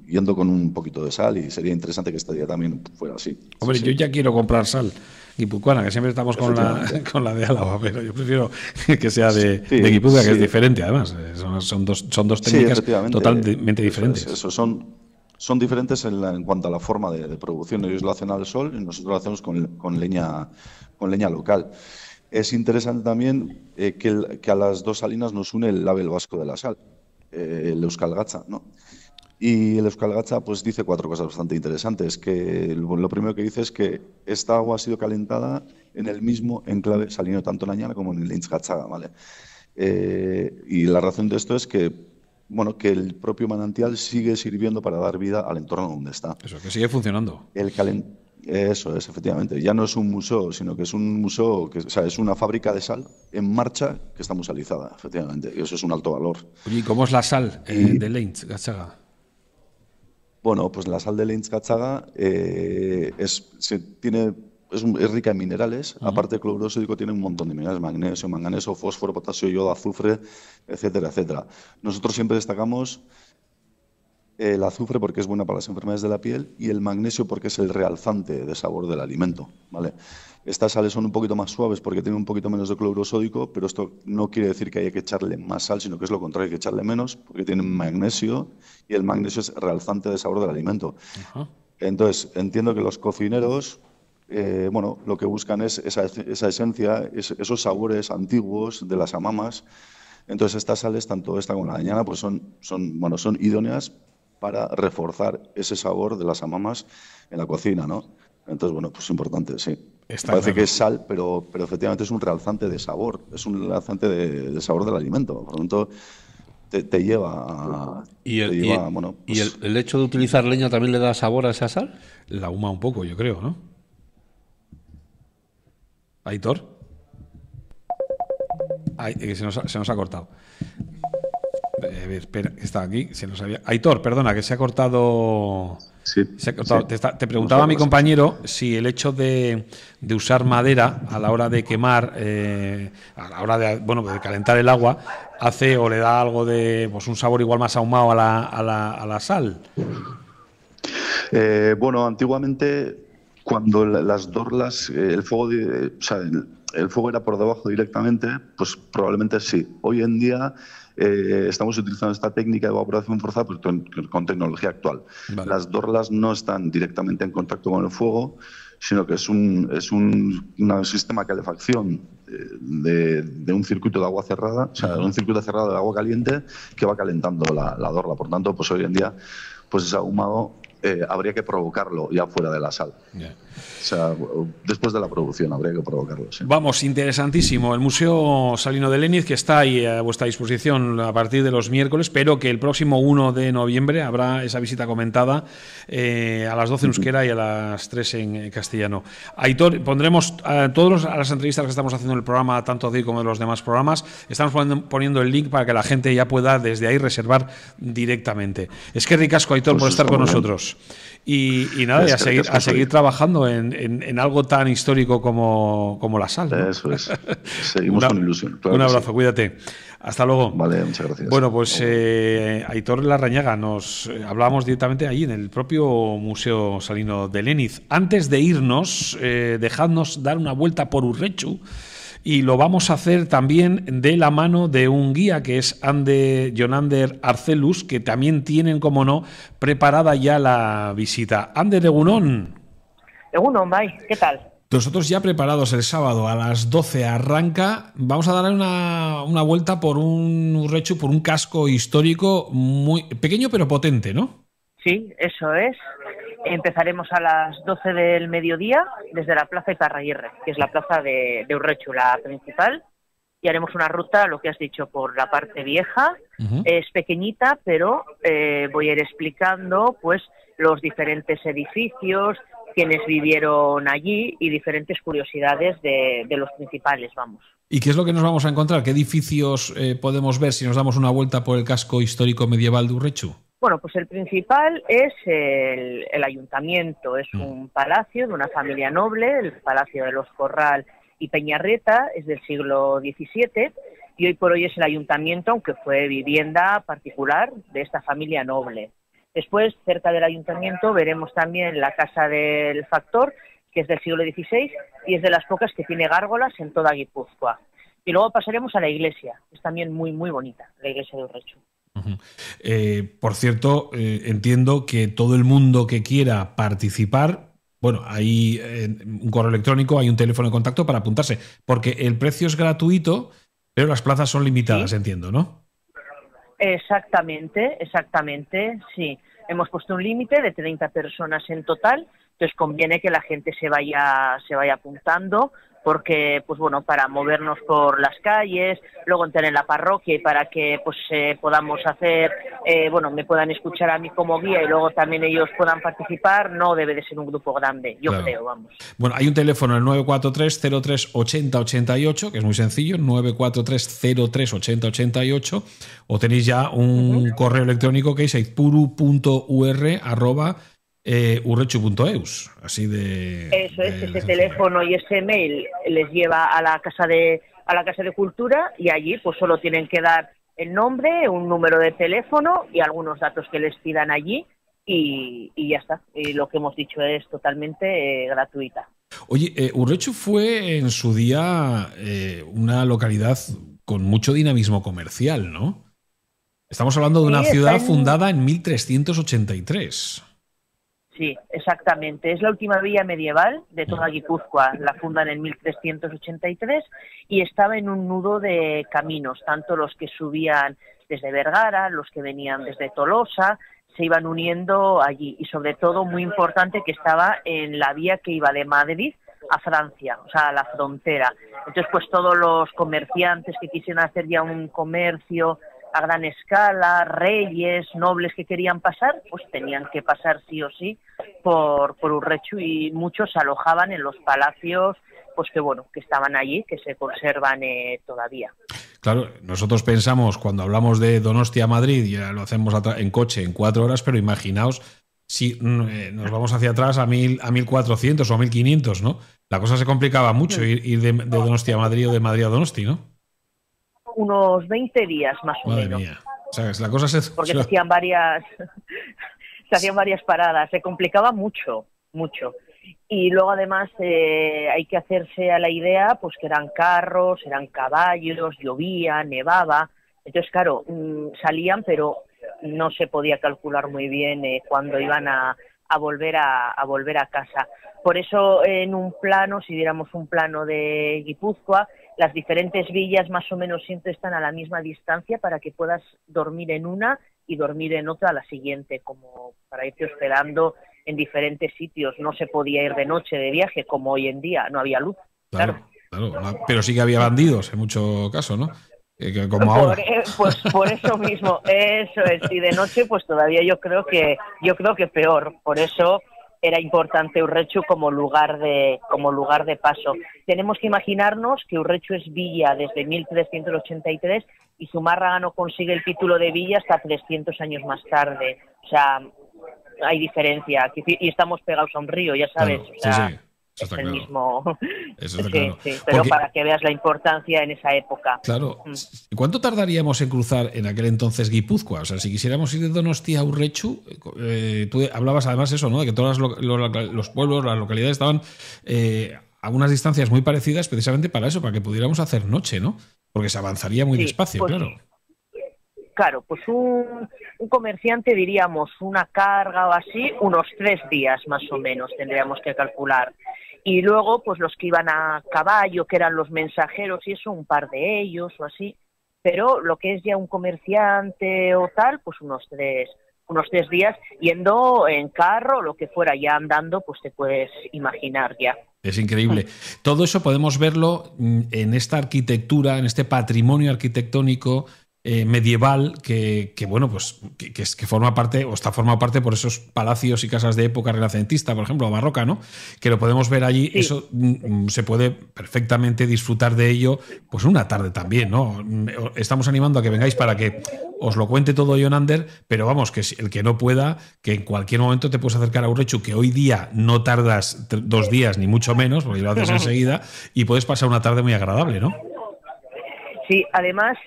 yendo con un poquito de sal y sería interesante que este día también fuera así. Hombre, yo ya quiero comprar sal guipuzcoana, que siempre estamos con la de Álava, pero yo prefiero que sea de Guipúzcoa, que es diferente además. Son dos técnicas totalmente diferentes. Eso, son diferentes en cuanto a la forma de producción. Ellos lo hacen al sol y nosotros lo hacemos con leña local. Es interesante también que a las dos salinas nos une el label vasco de la sal, el Euskal Gatza, ¿no? Y el Euskal Gatza pues dice 4 cosas bastante interesantes, que lo primero que dice es que esta agua ha sido calentada en el mismo enclave salino, tanto en Añana como en Leintz Gatzaga, ¿vale? Y la razón de esto es que, bueno, que el propio manantial sigue sirviendo para dar vida al entorno donde está. Eso, que sigue funcionando. Eso es, efectivamente. Ya no es un museo, sino que es un museo, es una fábrica de sal en marcha que está musealizada, efectivamente. Y eso es un alto valor. Oye, ¿y cómo es la sal de Leintz Gatzaga? Bueno, pues la sal de Leintz Gatzaga es rica en minerales. Aparte, el cloruro sódico tiene un montón de minerales: magnesio, manganeso, fósforo, potasio, yodo, azufre, etcétera, etcétera. Nosotros siempre destacamos el azufre porque es buena para las enfermedades de la piel y el magnesio porque es el realzante de sabor del alimento, ¿vale? Estas sales son un poquito más suaves porque tienen un poquito menos de cloruro sódico, pero esto no quiere decir que haya que echarle más sal, sino que es lo contrario, hay que echarle menos porque tienen magnesio y el magnesio es realzante de sabor del alimento. Entonces, entiendo que los cocineros, bueno, lo que buscan es esa esencia, esos sabores antiguos de las amamas. Entonces, estas sales, tanto esta como la Añana, pues son idóneas para reforzar ese sabor de las amamas en la cocina, ¿no? Entonces, bueno, pues importante, sí. Parece que es sal, pero efectivamente es un realzante de sabor, es un realzante de sabor del alimento. Por lo tanto, te lleva a... ¿Y el hecho de utilizar leña también le da sabor a esa sal? La ahuma un poco, yo creo, ¿no? ¿Aitor? Se nos ha cortado. A ver, espera, está aquí, se nos había... Aitor, perdona, que se ha cortado... Sí, se ha cortado. Sí. Te preguntaba a mi compañero si el hecho de usar madera a la hora de quemar, a la hora de calentar el agua, hace o le da algo de pues un sabor igual más ahumado a la sal. Bueno, antiguamente Cuando las dorlas, el fuego, el fuego era por debajo directamente, pues probablemente sí. Hoy en día estamos utilizando esta técnica de evaporación forzada pues, con tecnología actual. Vale. Las dorlas no están directamente en contacto con el fuego, sino que es un sistema de calefacción de un circuito de agua cerrada, o sea, un circuito cerrado de agua caliente que va calentando la dorla. Por tanto, pues hoy en día, pues ese ahumado habría que provocarlo ya fuera de la sal. Yeah. O sea, después de la producción habría que provocarlo. Sí. Vamos, interesantísimo. El Museo Salino de Léniz, que está ahí a vuestra disposición a partir de los miércoles, pero que el próximo 1 de noviembre habrá esa visita comentada a las 12 en euskera y a las 3 en castellano. Aitor, pondremos todas las entrevistas que estamos haciendo en el programa, tanto de hoy como de los demás programas, estamos poniendo el link para que la gente ya pueda desde ahí reservar directamente. Es que ricasco, Aitor, pues por estar con nosotros. Y nada, y a seguir trabajando en algo tan histórico como la sal, ¿no? Eso es. Seguimos con ilusión. Claro, un abrazo, sí. Cuídate. Hasta luego. Vale, muchas gracias. Bueno, pues Aitor Larrañaga, nos hablábamos directamente allí en el propio Museo Salino de Léniz. Antes de irnos, dejadnos dar una vuelta por Urretxu. Y lo vamos a hacer también de la mano de un guía que es Jonander Arcelus, que también tienen, como no, preparada ya la visita. Ander, egunon. Egunon, bye. ¿Qué tal? Nosotros ya preparados el sábado a las 12 arranca. Vamos a darle una vuelta por un Urretxu, por un casco histórico muy pequeño pero potente, ¿no? Sí, eso es. Empezaremos a las 12 del mediodía desde la Plaza Iparraguirre, que es la plaza de Urretxu, la principal, y haremos una ruta, lo que has dicho, por la parte vieja. Es pequeñita, pero voy a ir explicando pues los diferentes edificios, quienes vivieron allí y diferentes curiosidades de los principales, vamos. ¿Y qué es lo que nos vamos a encontrar? ¿Qué edificios podemos ver si nos damos una vuelta por el casco histórico medieval de Urretxu? Bueno, pues el principal es el ayuntamiento, es un palacio de una familia noble, el Palacio de los Corral y Peñarreta, es del siglo XVII, y hoy por hoy es el ayuntamiento, aunque fue vivienda particular de esta familia noble. Después, cerca del ayuntamiento, veremos también la Casa del Factor, que es del siglo XVI, y es de las pocas que tiene gárgolas en toda Guipúzcoa. Y luego pasaremos a la iglesia, que es también muy, muy bonita, la iglesia de Urretxu. Por cierto, entiendo que todo el mundo que quiera participar, bueno, hay un correo electrónico, hay un teléfono de contacto para apuntarse, porque el precio es gratuito, pero las plazas son limitadas, ¿sí? Entiendo, ¿no? Exactamente, sí. Hemos puesto un límite de 30 personas en total, entonces conviene que la gente se vaya apuntando, porque, pues bueno, para movernos por las calles, luego entrar en la parroquia y para que pues podamos hacer, me puedan escuchar a mí como guía y luego también ellos puedan participar, no debe de ser un grupo grande, yo creo, vamos. Bueno, hay un teléfono, el 943-03-8088, que es muy sencillo, 943-03-8088, o tenéis ya un correo electrónico que es aizpuru.ur@urretxu.eus, así de... Eso es, ese teléfono y ese mail les lleva a la Casa de Cultura y allí pues solo tienen que dar el nombre, un número de teléfono y algunos datos que les pidan allí y ya está. Y lo que hemos dicho es totalmente gratuita. Oye, Urretxu fue en su día una localidad con mucho dinamismo comercial, ¿no? Estamos hablando de una ciudad fundada en 1383. Sí, exactamente. Es la última villa medieval de toda Guipúzcoa. La fundan en 1383 y estaba en un nudo de caminos, tanto los que subían desde Vergara, los que venían desde Tolosa, se iban uniendo allí. Y sobre todo, muy importante, que estaba en la vía que iba de Madrid a Francia, o sea, a la frontera. Entonces, pues todos los comerciantes que quisieran hacer ya un comercio a gran escala, reyes, nobles que querían pasar, pues tenían que pasar sí o sí por Urretxu y muchos se alojaban en los palacios, pues que estaban allí, que se conservan todavía. Claro, nosotros pensamos cuando hablamos de Donostia a Madrid, ya lo hacemos en coche en 4 horas, pero imaginaos si nos vamos hacia atrás a 1400 o 1500, ¿no? La cosa se complicaba mucho ir de Donostia a Madrid o de Madrid a Donosti, ¿no? Unos 20 días más o menos. Mía. O sea, la cosa porque se hacían varias paradas, se complicaba mucho. Y luego además hay que hacerse a la idea pues que eran carros, eran caballos, llovía, nevaba. Entonces, claro, salían, pero no se podía calcular muy bien cuándo iban a volver a casa. Por eso, en un plano, si diéramos un plano de Guipúzcoa, las diferentes villas más o menos siempre están a la misma distancia para que puedas dormir en una y dormir en otra a la siguiente, como para irte hospedando en diferentes sitios. No se podía ir de noche de viaje como hoy en día, no había luz. Claro. Pero sí que había bandidos en muchos casos, ¿no? Como ahora. Pues por eso mismo, eso es. Y de noche, pues todavía yo creo que peor. Por eso era importante Urretxu como lugar de paso. Tenemos que imaginarnos que Urretxu es villa desde 1383 y Zumárraga no consigue el título de villa hasta 300 años más tarde. O sea, hay diferencia. Y estamos pegados a un río, ya sabes. Claro, o sea, sí. Es el mismo. Eso está claro. Sí, pero porque, para que veas la importancia en esa época. Claro. ¿Cuánto tardaríamos en cruzar en aquel entonces Guipúzcoa? O sea, si quisiéramos ir de Donostia a Urretxu, tú hablabas además eso, ¿no? De que todos los pueblos, las localidades estaban a unas distancias muy parecidas precisamente para eso, para que pudiéramos hacer noche, ¿no? Porque se avanzaría muy despacio, pues, claro. Claro, pues un comerciante, diríamos, una carga o así, unos 3 días más o menos tendríamos que calcular. Y luego, pues los que iban a caballo, que eran los mensajeros y eso, un par de ellos o así. Pero lo que es ya un comerciante o tal, pues unos tres días yendo en carro, lo que fuera, ya andando, pues te puedes imaginar ya. Es increíble. Todo eso podemos verlo en esta arquitectura, en este patrimonio arquitectónico medieval que bueno, pues que forma parte o está formado parte por esos palacios y casas de época renacentista, por ejemplo, o barroca, ¿no? Que lo podemos ver allí. Sí. Eso se puede perfectamente disfrutar de ello, pues una tarde también, ¿no? Estamos animando a que vengáis para que os lo cuente todo Jonander, pero vamos, que el que no pueda, que en cualquier momento te puedes acercar a Urretxu, que hoy día no tardas 2 días ni mucho menos, porque lo haces enseguida y puedes pasar una tarde muy agradable, ¿no? Sí, además,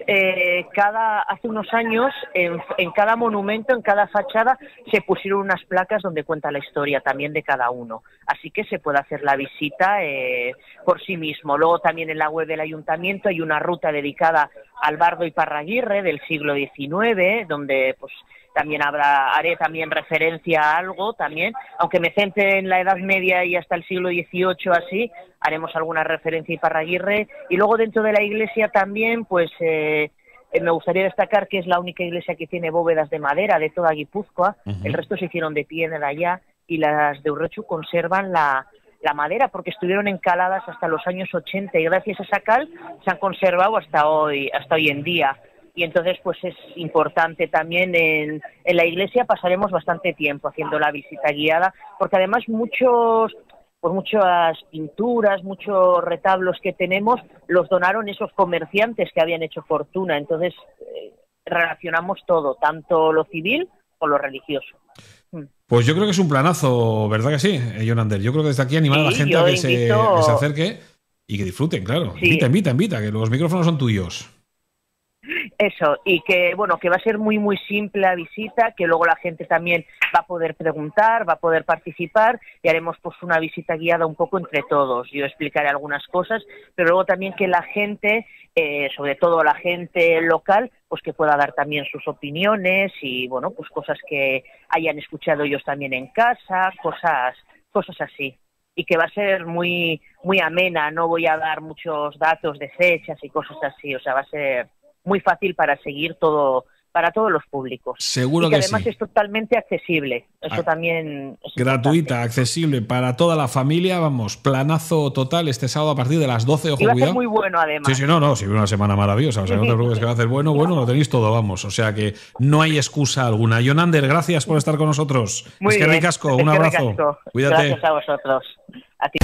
hace unos años, en cada monumento, en cada fachada, se pusieron unas placas donde cuenta la historia también de cada uno. Así que se puede hacer la visita por sí mismo. Luego también en la web del ayuntamiento hay una ruta dedicada al bardo Iparraguirre del siglo XIX, donde pues también haré también referencia a algo también, aunque me centre en la Edad Media y hasta el siglo XVIII así, haremos alguna referencia a Iparraguirre. Y luego dentro de la iglesia también, pues me gustaría destacar que es la única iglesia que tiene bóvedas de madera de toda Guipúzcoa. El resto se hicieron de piedra ya, y las de Urretxu conservan la madera porque estuvieron encaladas hasta los años 80 y gracias a esa cal se han conservado hasta hoy en día. Y entonces pues es importante también en la iglesia pasaremos bastante tiempo haciendo la visita guiada, porque además muchas pinturas, muchos retablos que tenemos los donaron esos comerciantes que habían hecho fortuna. Entonces relacionamos todo, tanto lo civil con lo religioso. Pues yo creo que es un planazo, ¿verdad que sí, Jonander? Yo creo que desde aquí animar a la gente a que se acerque y que disfruten, claro. Sí. Invita, que los micrófonos son tuyos. Eso, y que bueno, que va a ser muy muy simple la visita, que luego la gente también va a poder preguntar, va a poder participar y haremos pues una visita guiada un poco entre todos. Yo explicaré algunas cosas, pero luego también que la gente, sobre todo la gente local, pues que pueda dar también sus opiniones y bueno, pues cosas que hayan escuchado ellos también en casa, cosas así. Y que va a ser muy muy amena, no voy a dar muchos datos de fechas y cosas así, o sea, va a ser muy fácil para seguir todo, para todos los públicos. Seguro y que que además sí. Es totalmente accesible. Eso también es gratuita, importante. Accesible para toda la familia. Vamos, planazo total este sábado a partir de las 12. Ojo, y va cuidado. A ser muy bueno además. Sí, una semana maravillosa. O sea, no te preocupes que va a hacer bueno, lo tenéis todo, vamos. O sea que no hay excusa alguna. Jonander, gracias por estar con nosotros. Muy bien. Ricasco, un abrazo. Cuídate. Gracias a vosotros. A ti.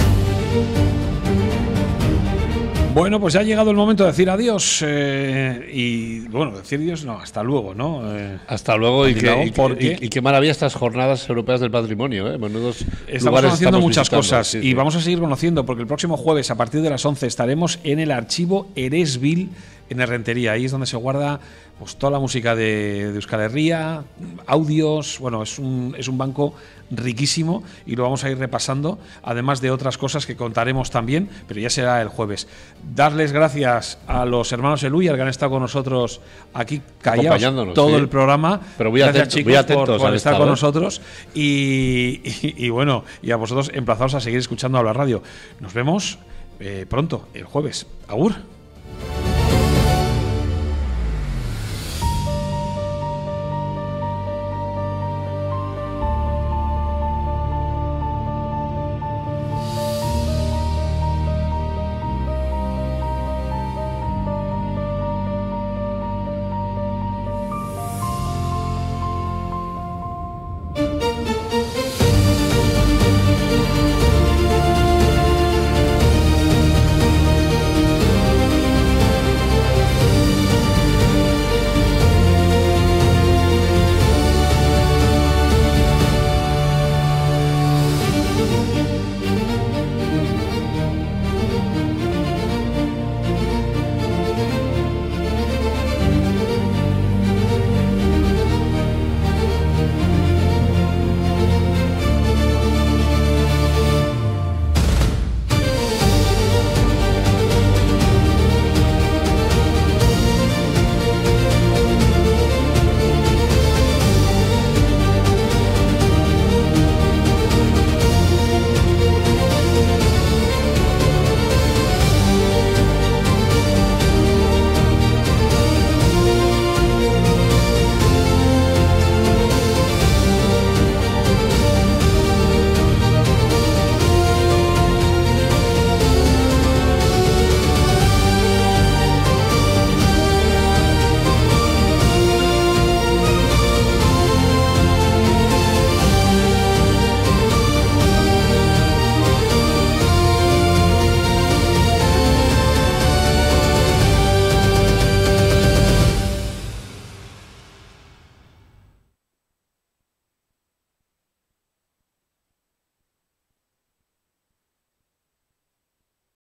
Bueno, pues ya ha llegado el momento de decir adiós y bueno, decir adiós no, hasta luego, ¿no? Hasta luego y qué maravilla estas jornadas europeas del patrimonio, Menudos estamos conociendo muchas cosas y vamos a seguir conociendo porque el próximo jueves a partir de las 11 estaremos en el archivo Eresbil en Errentería. Ahí es donde se guarda pues toda la música de Euskal Herria, audios, bueno, es un banco riquísimo y lo vamos a ir repasando, además de otras cosas que contaremos también, pero ya será el jueves. Darles gracias a los hermanos Eluyar que han estado con nosotros aquí callados todo el programa. Pero gracias, chicos, por estar con nosotros y bueno, y a vosotros emplazaos a seguir escuchando Habla Radio. Nos vemos pronto, el jueves. Agur.